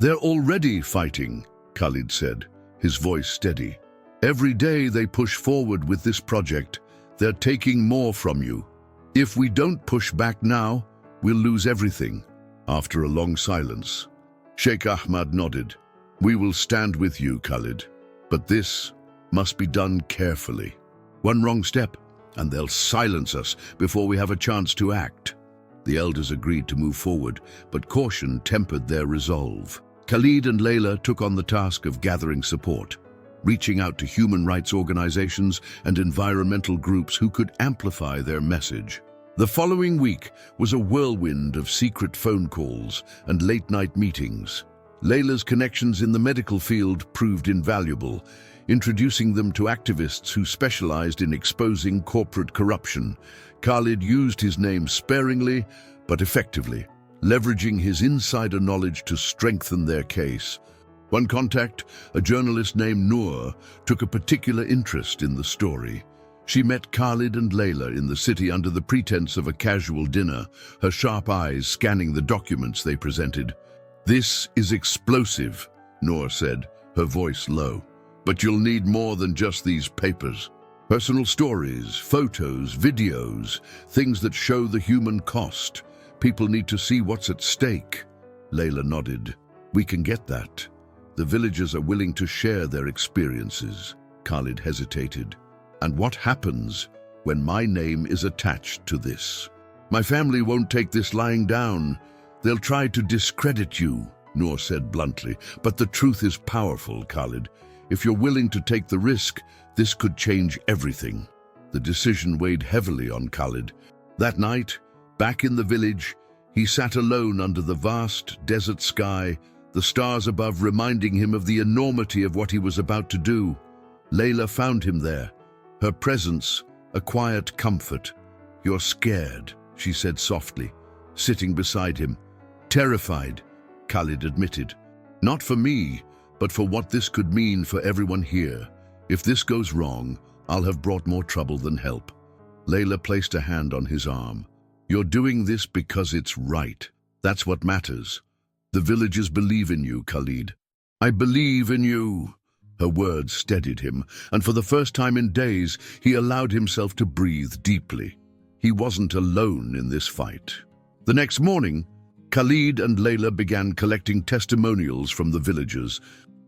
"They're already fighting," Khalid said, his voice steady. "Every day they push forward with this project. They're taking more from you. If we don't push back now, we'll lose everything." After a long silence, Sheikh Ahmad nodded. "We will stand with you, Khalid. But this must be done carefully. One wrong step, and they'll silence us before we have a chance to act." The elders agreed to move forward, but caution tempered their resolve. Khalid and Layla took on the task of gathering support, reaching out to human rights organizations and environmental groups who could amplify their message. The following week was a whirlwind of secret phone calls and late-night meetings. Layla's connections in the medical field proved invaluable, introducing them to activists who specialized in exposing corporate corruption. Khalid used his name sparingly but effectively, leveraging his insider knowledge to strengthen their case. One contact, a journalist named Noor, took a particular interest in the story. She met Khalid and Layla in the city under the pretense of a casual dinner, her sharp eyes scanning the documents they presented. "This is explosive," Noor said, her voice low. "But you'll need more than just these papers. Personal stories, photos, videos, things that show the human cost. People need to see what's at stake." Layla nodded. "We can get that. The villagers are willing to share their experiences." Khalid hesitated. "And what happens when my name is attached to this?" "My family won't take this lying down. They'll try to discredit you," Noor said bluntly. "But the truth is powerful, Khalid. If you're willing to take the risk, this could change everything." The decision weighed heavily on Khalid. That night, back in the village, he sat alone under the vast desert sky, the stars above reminding him of the enormity of what he was about to do. Layla found him there, her presence a quiet comfort. "You're scared," she said softly, sitting beside him. "Terrified," Khalid admitted. "Not for me, but for what this could mean for everyone here. If this goes wrong, I'll have brought more trouble than help." Layla placed a hand on his arm. "You're doing this because it's right. That's what matters. The villagers believe in you, Khalid." "I believe in you." Her words steadied him, and for the first time in days, he allowed himself to breathe deeply. He wasn't alone in this fight. The next morning, Khalid and Layla began collecting testimonials from the villagers.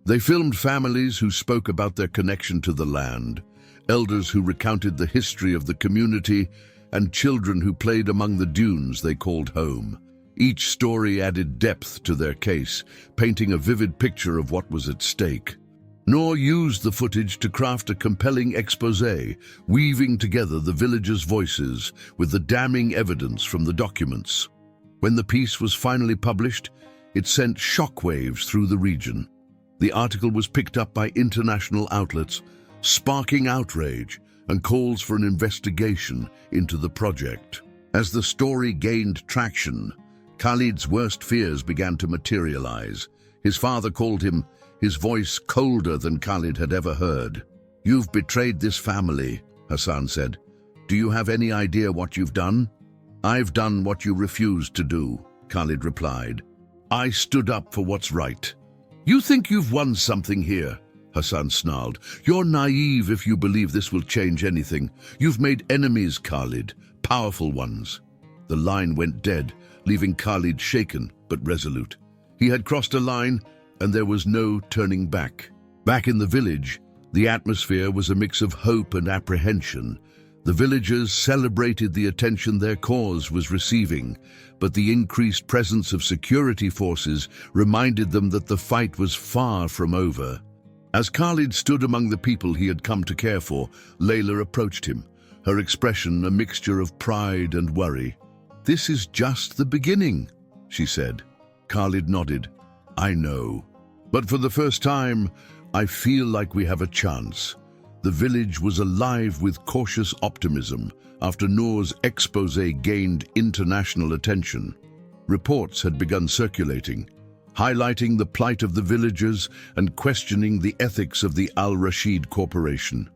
They filmed families who spoke about their connection to the land, elders who recounted the history of the community, and children who played among the dunes they called home. Each story added depth to their case, painting a vivid picture of what was at stake. Noor used the footage to craft a compelling exposé, weaving together the villagers' voices with the damning evidence from the documents. When the piece was finally published, it sent shockwaves through the region. The article was picked up by international outlets, sparking outrage and calls for an investigation into the project. As the story gained traction, Khalid's worst fears began to materialize. His father called him, his voice colder than Khalid had ever heard. "You've betrayed this family," Hassan said. "Do you have any idea what you've done?" "I've done what you refused to do," Khalid replied. "I stood up for what's right." "You think you've won something here?" Hassan snarled. "You're naive if you believe this will change anything. You've made enemies, Khalid, powerful ones." The line went dead, leaving Khalid shaken but resolute. He had crossed a line, and there was no turning back. Back in the village, the atmosphere was a mix of hope and apprehension. The villagers celebrated the attention their cause was receiving, but the increased presence of security forces reminded them that the fight was far from over. As Khalid stood among the people he had come to care for, Layla approached him, her expression a mixture of pride and worry. "This is just the beginning," she said. Khalid nodded. "I know. But for the first time, I feel like we have a chance." The village was alive with cautious optimism after Noor's exposé gained international attention. Reports had begun circulating, highlighting the plight of the villagers and questioning the ethics of the Al Rashid Corporation.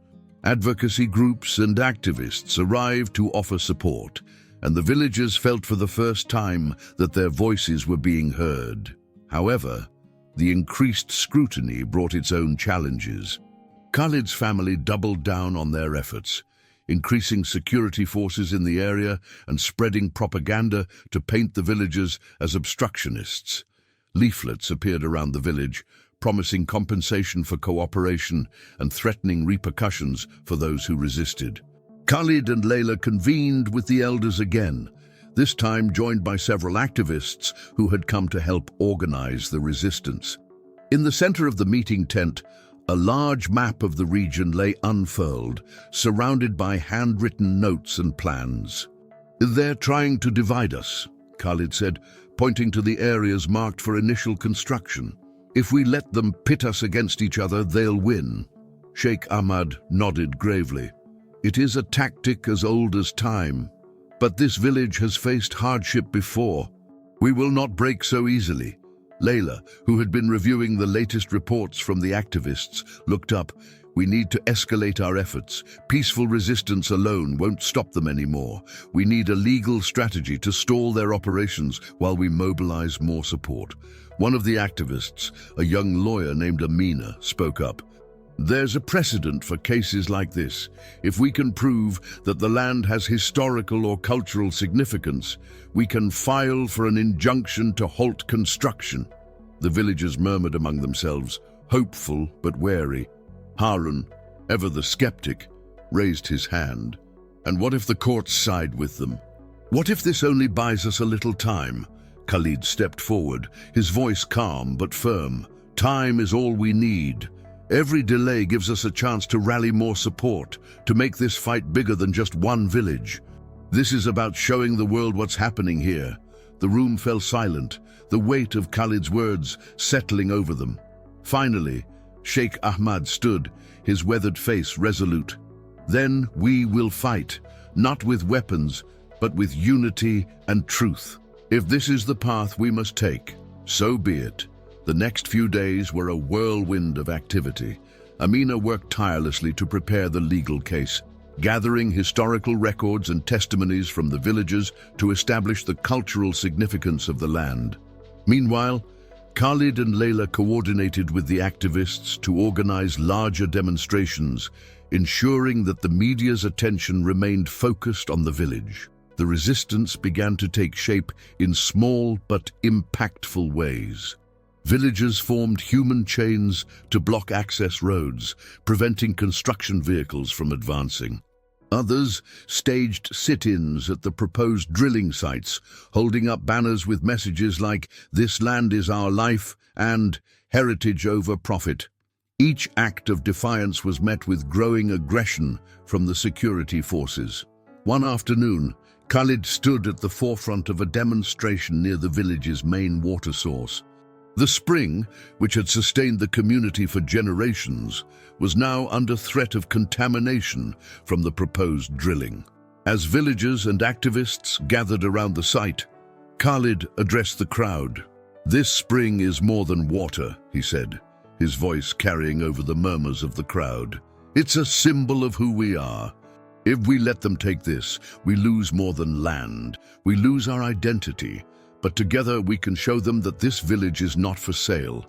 Advocacy groups and activists arrived to offer support, and the villagers felt for the first time that their voices were being heard. However, the increased scrutiny brought its own challenges. Khalid's family doubled down on their efforts, increasing security forces in the area and spreading propaganda to paint the villagers as obstructionists. Leaflets appeared around the village, promising compensation for cooperation and threatening repercussions for those who resisted. Khalid and Layla convened with the elders again, this time joined by several activists who had come to help organize the resistance. In the center of the meeting tent, a large map of the region lay unfurled, surrounded by handwritten notes and plans. "They're trying to divide us," Khalid said, pointing to the areas marked for initial construction. "If we let them pit us against each other, they'll win." Sheikh Ahmad nodded gravely. "It is a tactic as old as time, but this village has faced hardship before. We will not break so easily." Layla, who had been reviewing the latest reports from the activists, looked up. "We need to escalate our efforts. Peaceful resistance alone won't stop them anymore. We need a legal strategy to stall their operations while we mobilize more support." One of the activists, a young lawyer named Amina, spoke up. "There's a precedent for cases like this. If we can prove that the land has historical or cultural significance, we can file for an injunction to halt construction." The villagers murmured among themselves, hopeful but wary. Harun, ever the skeptic, raised his hand. "And what if the courts side with them? What if this only buys us a little time?" Khalid stepped forward, his voice calm but firm. "Time is all we need. Every delay gives us a chance to rally more support, to make this fight bigger than just one village. This is about showing the world what's happening here." The room fell silent, the weight of Khalid's words settling over them. Finally, Sheikh Ahmad stood, his weathered face resolute. "Then we will fight, not with weapons, but with unity and truth. If this is the path we must take, so be it." The next few days were a whirlwind of activity. Amina worked tirelessly to prepare the legal case, gathering historical records and testimonies from the villagers to establish the cultural significance of the land. Meanwhile, Khalid and Layla coordinated with the activists to organize larger demonstrations, ensuring that the media's attention remained focused on the village. The resistance began to take shape in small but impactful ways. Villagers formed human chains to block access roads, preventing construction vehicles from advancing. Others staged sit-ins at the proposed drilling sites, holding up banners with messages like "This land is our life" and "Heritage over profit." Each act of defiance was met with growing aggression from the security forces. One afternoon, Khalid stood at the forefront of a demonstration near the village's main water source. The spring, which had sustained the community for generations, was now under threat of contamination from the proposed drilling. As villagers and activists gathered around the site, Khalid addressed the crowd. "This spring is more than water," he said, his voice carrying over the murmurs of the crowd. "It's a symbol of who we are. If we let them take this, we lose more than land. We lose our identity. But together we can show them that this village is not for sale."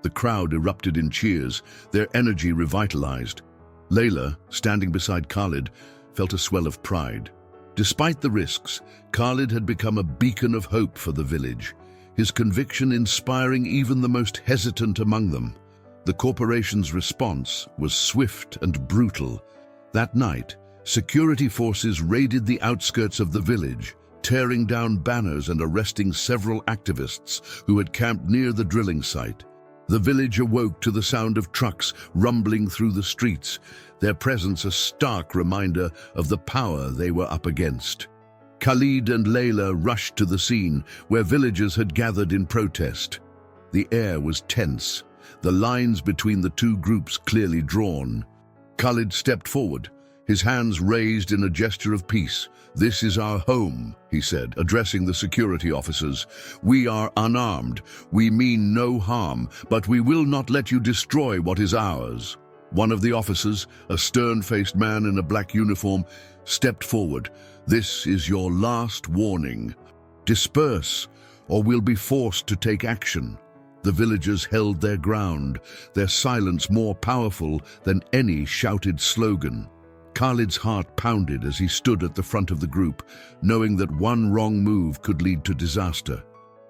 The crowd erupted in cheers, their energy revitalized. Layla, standing beside Khalid, felt a swell of pride. Despite the risks, Khalid had become a beacon of hope for the village, his conviction inspiring even the most hesitant among them. The corporation's response was swift and brutal. That night, security forces raided the outskirts of the village, tearing down banners and arresting several activists who had camped near the drilling site. The village awoke to the sound of trucks rumbling through the streets, their presence a stark reminder of the power they were up against. Khalid and Layla rushed to the scene, where villagers had gathered in protest. The air was tense, the lines between the two groups clearly drawn. Khalid stepped forward, his hands raised in a gesture of peace. "This is our home," he said, addressing the security officers. "We are unarmed. We mean no harm, but we will not let you destroy what is ours." One of the officers, a stern-faced man in a black uniform, stepped forward. "This is your last warning. Disperse, or we'll be forced to take action." The villagers held their ground, their silence more powerful than any shouted slogan. Khalid's heart pounded as he stood at the front of the group, knowing that one wrong move could lead to disaster.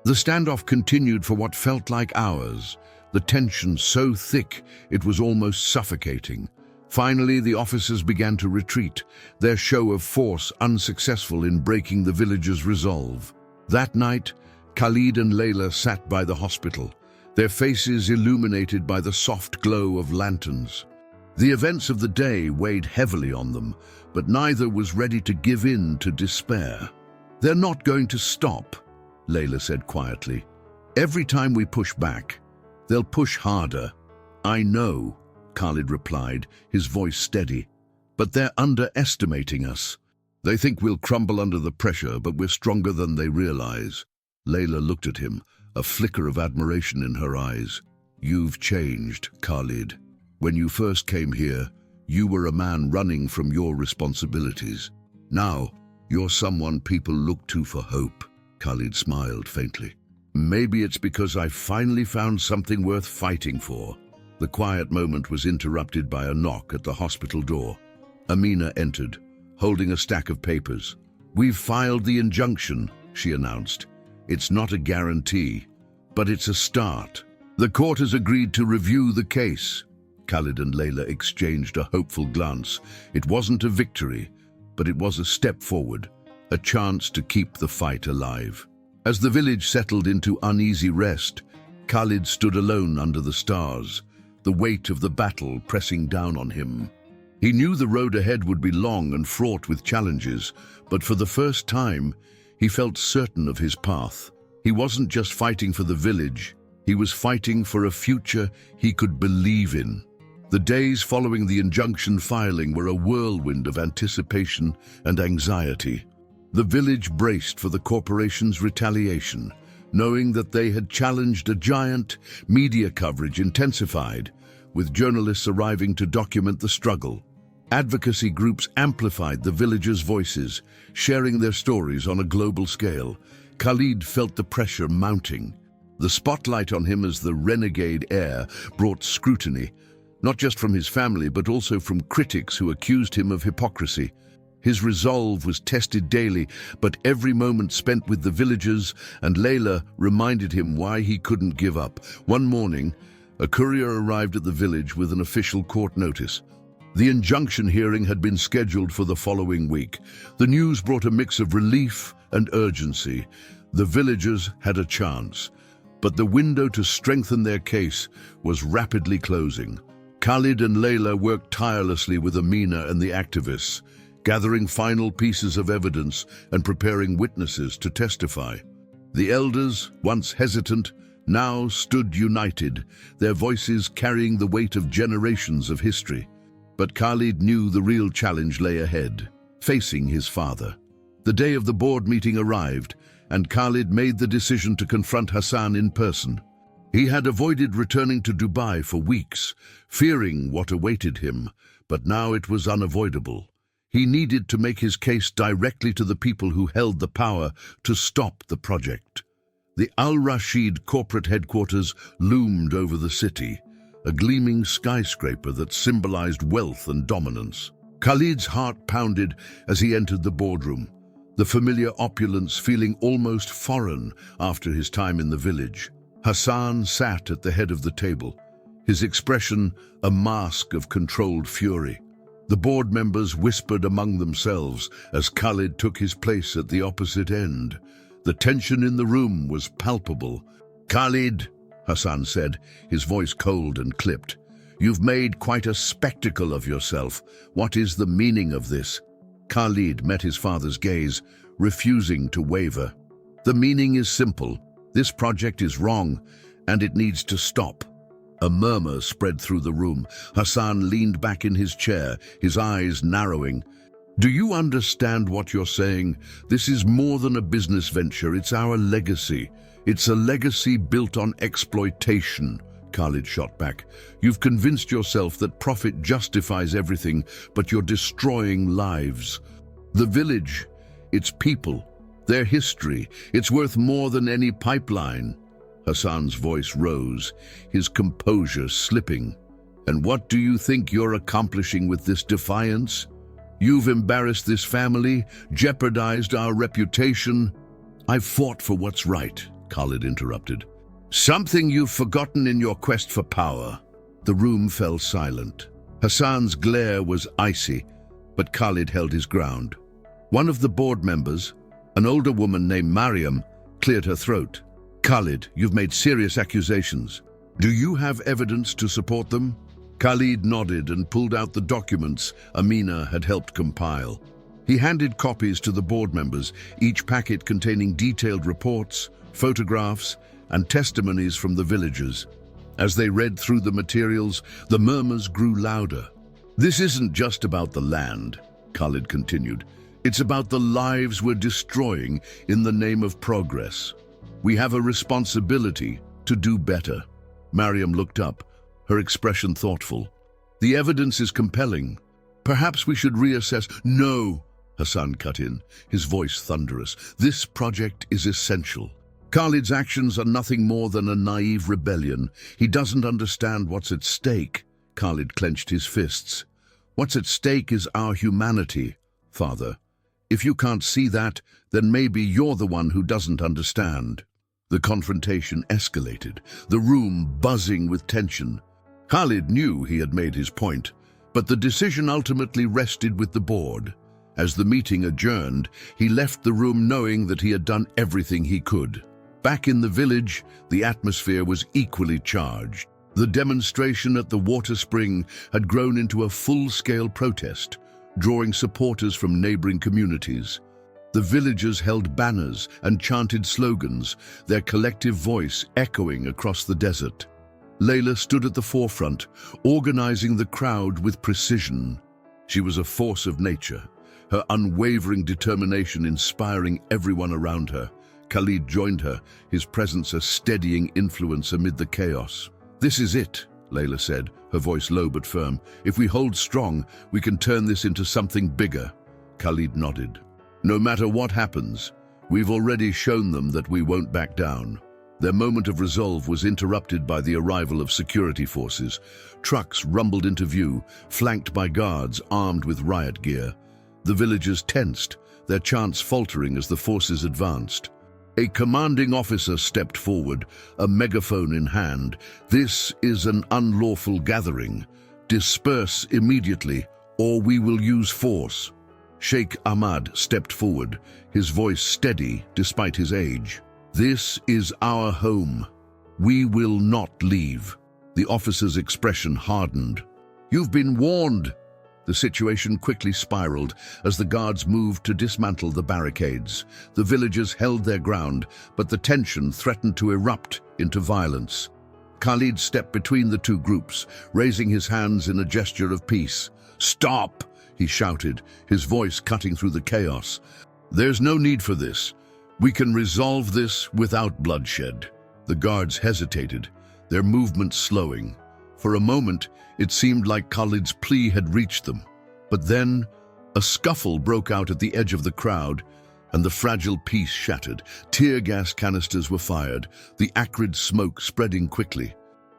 The standoff continued for what felt like hours, the tension so thick it was almost suffocating. Finally, the officers began to retreat, their show of force unsuccessful in breaking the villagers' resolve. That night, Khalid and Layla sat by the hospital, their faces illuminated by the soft glow of lanterns. The events of the day weighed heavily on them, but neither was ready to give in to despair. "They're not going to stop," Layla said quietly. "Every time we push back, they'll push harder." "I know," Khalid replied, his voice steady. "But they're underestimating us. They think we'll crumble under the pressure, but we're stronger than they realize." Layla looked at him, a flicker of admiration in her eyes. "You've changed, Khalid. When you first came here, you were a man running from your responsibilities. Now, you're someone people look to for hope." Khalid smiled faintly. "Maybe it's because I finally found something worth fighting for." The quiet moment was interrupted by a knock at the hospital door. Amina entered, holding a stack of papers. "We've filed the injunction," she announced. "It's not a guarantee, but it's a start. The court has agreed to review the case." Khalid and Layla exchanged a hopeful glance. It wasn't a victory, but it was a step forward, a chance to keep the fight alive. As the village settled into uneasy rest, Khalid stood alone under the stars, the weight of the battle pressing down on him. He knew the road ahead would be long and fraught with challenges, but for the first time, he felt certain of his path. He wasn't just fighting for the village, he was fighting for a future he could believe in. The days following the injunction filing were a whirlwind of anticipation and anxiety. The village braced for the corporation's retaliation, knowing that they had challenged a giant. Media coverage intensified, with journalists arriving to document the struggle. Advocacy groups amplified the villagers' voices, sharing their stories on a global scale. Khalid felt the pressure mounting. The spotlight on him as the renegade heir brought scrutiny, not just from his family, but also from critics who accused him of hypocrisy. His resolve was tested daily, but every moment spent with the villagers and Layla reminded him why he couldn't give up. One morning, a courier arrived at the village with an official court notice. The injunction hearing had been scheduled for the following week. The news brought a mix of relief and urgency. The villagers had a chance, but the window to strengthen their case was rapidly closing. Khalid and Layla worked tirelessly with Amina and the activists, gathering final pieces of evidence and preparing witnesses to testify. The elders, once hesitant, now stood united, their voices carrying the weight of generations of history. But Khalid knew the real challenge lay ahead, facing his father. The day of the board meeting arrived, and Khalid made the decision to confront Hassan in person. He had avoided returning to Dubai for weeks, fearing what awaited him, but now it was unavoidable. He needed to make his case directly to the people who held the power to stop the project. The Al Rashid corporate headquarters loomed over the city, a gleaming skyscraper that symbolized wealth and dominance. Khalid's heart pounded as he entered the boardroom, the familiar opulence feeling almost foreign after his time in the village. Hassan sat at the head of the table, his expression a mask of controlled fury. The board members whispered among themselves as Khalid took his place at the opposite end. The tension in the room was palpable. "Khalid," Hassan said, his voice cold and clipped, "you've made quite a spectacle of yourself. What is the meaning of this?" Khalid met his father's gaze, refusing to waver. "The meaning is simple. This project is wrong, and it needs to stop." A murmur spread through the room. Hassan leaned back in his chair, his eyes narrowing. "Do you understand what you're saying? This is more than a business venture. It's our legacy. It's a legacy built on exploitation," Khalid shot back. "You've convinced yourself that profit justifies everything, but you're destroying lives. The village, its people, their history, it's worth more than any pipeline." Hassan's voice rose, his composure slipping. "And what do you think you're accomplishing with this defiance? You've embarrassed this family, jeopardized our reputation." "I've fought for what's right," Khalid interrupted. "Something you've forgotten in your quest for power." The room fell silent. Hassan's glare was icy, but Khalid held his ground. One of the board members, an older woman named Mariam, cleared her throat. "Khalid, you've made serious accusations. Do you have evidence to support them?" Khalid nodded and pulled out the documents Amina had helped compile. He handed copies to the board members, each packet containing detailed reports, photographs, and testimonies from the villagers. As they read through the materials, the murmurs grew louder. "This isn't just about the land," Khalid continued. "It's about the lives we're destroying in the name of progress. We have a responsibility to do better." Mariam looked up, her expression thoughtful. "The evidence is compelling. Perhaps we should reassess." "No," Hassan cut in, his voice thunderous. "This project is essential. Khalid's actions are nothing more than a naive rebellion. He doesn't understand what's at stake." Khalid clenched his fists. "What's at stake is our humanity, Father. If you can't see that, then maybe you're the one who doesn't understand." The confrontation escalated, the room buzzing with tension. Khalid knew he had made his point, but the decision ultimately rested with the board. As the meeting adjourned, he left the room knowing that he had done everything he could. Back in the village, the atmosphere was equally charged. The demonstration at the water spring had grown into a full-scale protest, drawing supporters from neighboring communities. The villagers held banners and chanted slogans, their collective voice echoing across the desert. Layla stood at the forefront, organizing the crowd with precision. She was a force of nature, her unwavering determination inspiring everyone around her. Khalid joined her, his presence a steadying influence amid the chaos. "This is it," Layla said, her voice low but firm. "If we hold strong, we can turn this into something bigger." Khalid nodded. "No matter what happens, we've already shown them that we won't back down." Their moment of resolve was interrupted by the arrival of security forces. Trucks rumbled into view, flanked by guards armed with riot gear. The villagers tensed, their chants faltering as the forces advanced. A commanding officer stepped forward, a megaphone in hand. "This is an unlawful gathering. Disperse immediately, or we will use force." Sheikh Ahmad stepped forward, his voice steady despite his age. "This is our home. We will not leave." The officer's expression hardened. "You've been warned." The situation quickly spiraled as the guards moved to dismantle the barricades. The villagers held their ground, but the tension threatened to erupt into violence. Khalid stepped between the two groups, raising his hands in a gesture of peace. "Stop!" he shouted, his voice cutting through the chaos. "There's no need for this. We can resolve this without bloodshed." The guards hesitated, their movements slowing. For a moment, it seemed like Khalid's plea had reached them. But then, a scuffle broke out at the edge of the crowd, and the fragile peace shattered. Tear gas canisters were fired, the acrid smoke spreading quickly.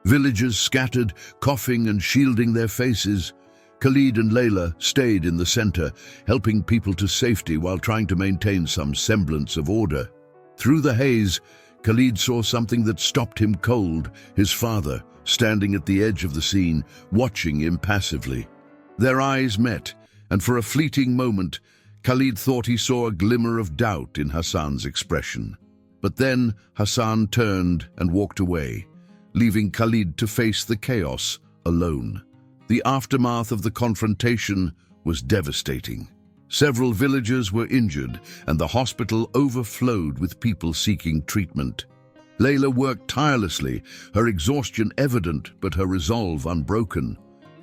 Villagers scattered, coughing and shielding their faces. Khalid and Layla stayed in the center, helping people to safety while trying to maintain some semblance of order. Through the haze, Khalid saw something that stopped him cold: his father, standing at the edge of the scene, watching impassively. Their eyes met, and for a fleeting moment, Khalid thought he saw a glimmer of doubt in Hassan's expression. But then Hassan turned and walked away, leaving Khalid to face the chaos alone. The aftermath of the confrontation was devastating. Several villagers were injured, and the hospital overflowed with people seeking treatment. Layla worked tirelessly, her exhaustion evident but her resolve unbroken.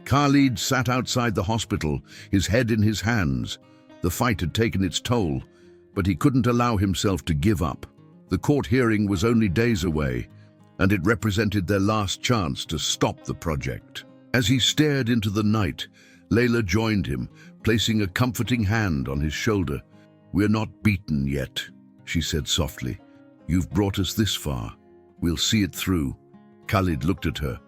Khalid sat outside the hospital, his head in his hands. The fight had taken its toll, but he couldn't allow himself to give up. The court hearing was only days away, and it represented their last chance to stop the project. As he stared into the night, Layla joined him, placing a comforting hand on his shoulder. "We're not beaten yet," she said softly. "You've brought us this far. We'll see it through." Khalid looked at her,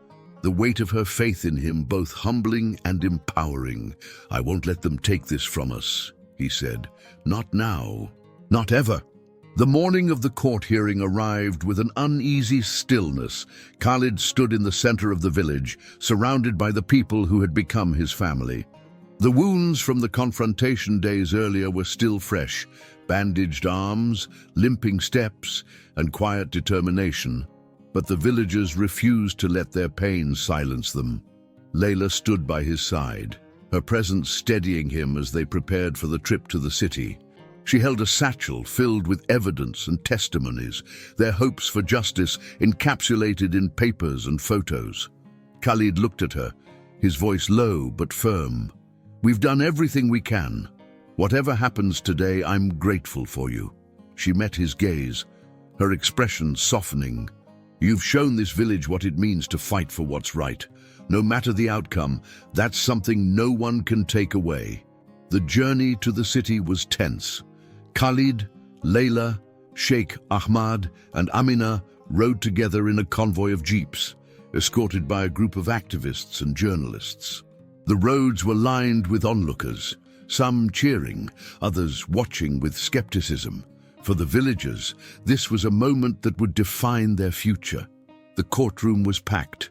the weight of her faith in him both humbling and empowering. "I won't let them take this from us," he said. "Not now. Not ever." The morning of the court hearing arrived with an uneasy stillness. Khalid stood in the center of the village, surrounded by the people who had become his family. The wounds from the confrontation days earlier were still fresh: bandaged arms, limping steps, and quiet determination. But the villagers refused to let their pain silence them. Layla stood by his side, her presence steadying him as they prepared for the trip to the city. She held a satchel filled with evidence and testimonies, their hopes for justice encapsulated in papers and photos. Khalid looked at her, his voice low but firm. "We've done everything we can. Whatever happens today, I'm grateful for you." She met his gaze, her expression softening. "You've shown this village what it means to fight for what's right. No matter the outcome, that's something no one can take away." The journey to the city was tense. Khalid, Layla, Sheikh Ahmad, and Amina rode together in a convoy of jeeps, escorted by a group of activists and journalists. The roads were lined with onlookers, some cheering, others watching with skepticism. For the villagers, this was a moment that would define their future. The courtroom was packed.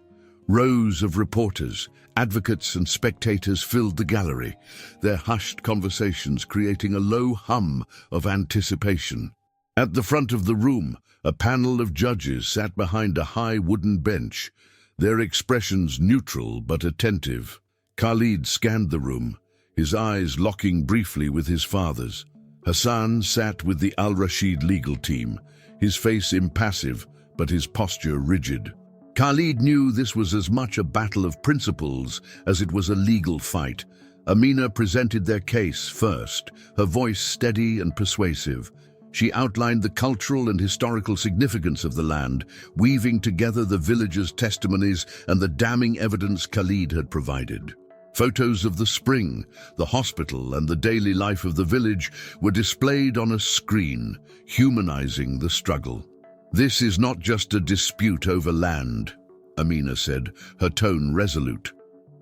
Rows of reporters, advocates and spectators filled the gallery, their hushed conversations creating a low hum of anticipation. At the front of the room, a panel of judges sat behind a high wooden bench, their expressions neutral but attentive. Khalid scanned the room, his eyes locking briefly with his father's. Hassan sat with the Al-Rashid legal team, his face impassive but his posture rigid. Khalid knew this was as much a battle of principles as it was a legal fight. Amina presented their case first, her voice steady and persuasive. She outlined the cultural and historical significance of the land, weaving together the villagers' testimonies and the damning evidence Khalid had provided. Photos of the spring, the hospital, and the daily life of the village were displayed on a screen, humanizing the struggle. "This is not just a dispute over land," Amina said, her tone resolute.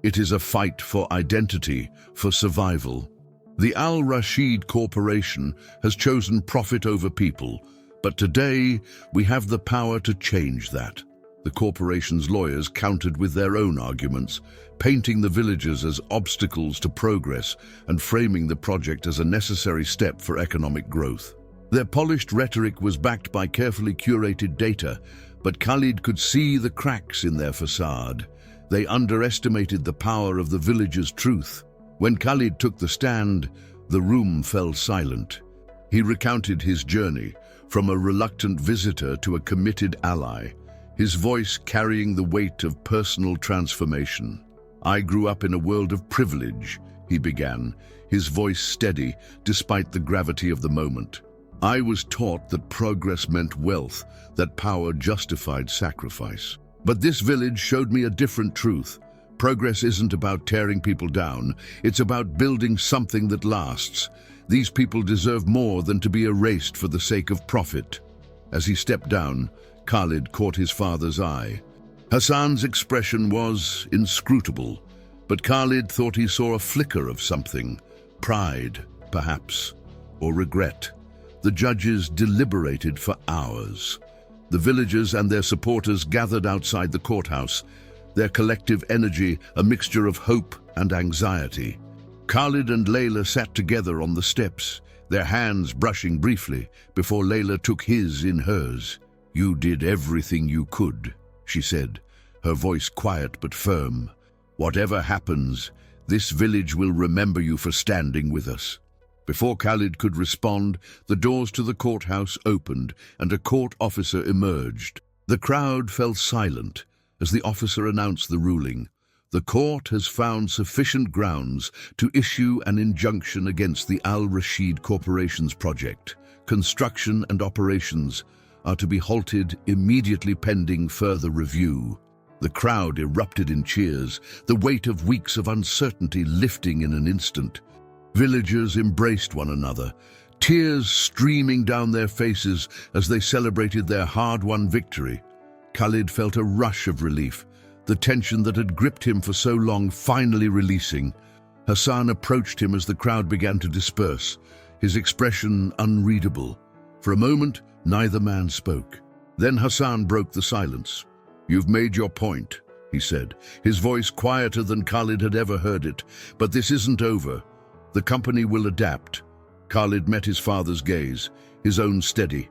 "It is a fight for identity, for survival." The Al-Rashid Corporation has chosen profit over people, but today we have the power to change that. The corporation's lawyers countered with their own arguments, painting the villagers as obstacles to progress and framing the project as a necessary step for economic growth. Their polished rhetoric was backed by carefully curated data, but Khalid could see the cracks in their facade. They underestimated the power of the villagers' truth. When Khalid took the stand, the room fell silent. He recounted his journey, from a reluctant visitor to a committed ally, his voice carrying the weight of personal transformation. "I grew up in a world of privilege," he began, his voice steady despite the gravity of the moment. "I was taught that progress meant wealth, that power justified sacrifice. But this village showed me a different truth. Progress isn't about tearing people down, it's about building something that lasts. These people deserve more than to be erased for the sake of profit." As he stepped down, Khalid caught his father's eye. Hassan's expression was inscrutable, but Khalid thought he saw a flicker of something. Pride, perhaps, or regret. The judges deliberated for hours. The villagers and their supporters gathered outside the courthouse, their collective energy a mixture of hope and anxiety. Khalid and Layla sat together on the steps, their hands brushing briefly before Layla took his in hers. "You did everything you could," she said, her voice quiet but firm. "Whatever happens, this village will remember you for standing with us." Before Khalid could respond, the doors to the courthouse opened and a court officer emerged. The crowd fell silent as the officer announced the ruling. "The court has found sufficient grounds to issue an injunction against the Al-Rashid Corporation's project. Construction and operations are to be halted immediately pending further review." The crowd erupted in cheers, the weight of weeks of uncertainty lifting in an instant. Villagers embraced one another, tears streaming down their faces as they celebrated their hard-won victory. Khalid felt a rush of relief, the tension that had gripped him for so long finally releasing. Hassan approached him as the crowd began to disperse, his expression unreadable. For a moment, neither man spoke. Then Hassan broke the silence. "You've made your point," he said, his voice quieter than Khalid had ever heard it. "But this isn't over. The company will adapt." Khalid met his father's gaze, his own steady.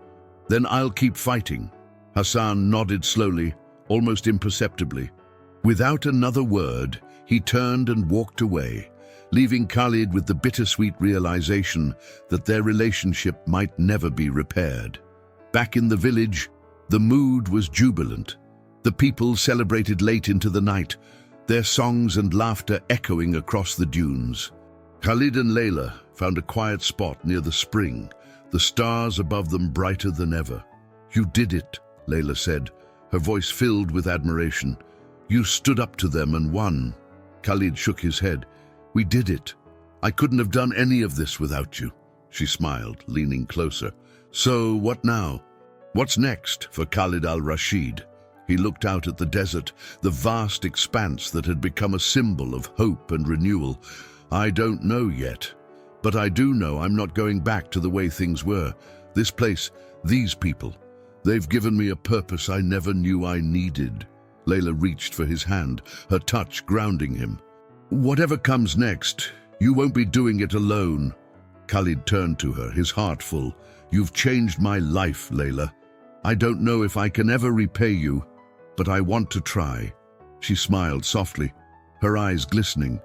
"Then I'll keep fighting." Hassan nodded slowly, almost imperceptibly. Without another word, he turned and walked away, leaving Khalid with the bittersweet realization that their relationship might never be repaired. Back in the village, the mood was jubilant. The people celebrated late into the night, their songs and laughter echoing across the dunes. Khalid and Layla found a quiet spot near the spring, the stars above them brighter than ever. "You did it," Layla said, her voice filled with admiration. "You stood up to them and won." Khalid shook his head. "We did it. I couldn't have done any of this without you." She smiled, leaning closer. "So what now? What's next for Khalid al-Rashid?" He looked out at the desert, the vast expanse that had become a symbol of hope and renewal. "I don't know yet, but I do know I'm not going back to the way things were. This place, these people, they've given me a purpose I never knew I needed." Layla reached for his hand, her touch grounding him. "Whatever comes next, you won't be doing it alone." Khalid turned to her, his heart full. "You've changed my life, Layla. I don't know if I can ever repay you, but I want to try." She smiled softly, her eyes glistening.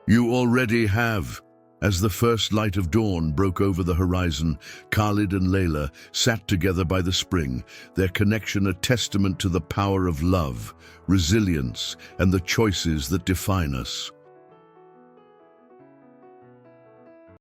"You already have." As the first light of dawn broke over the horizon, Khalid and Layla sat together by the spring, their connection a testament to the power of love, resilience, and the choices that define us.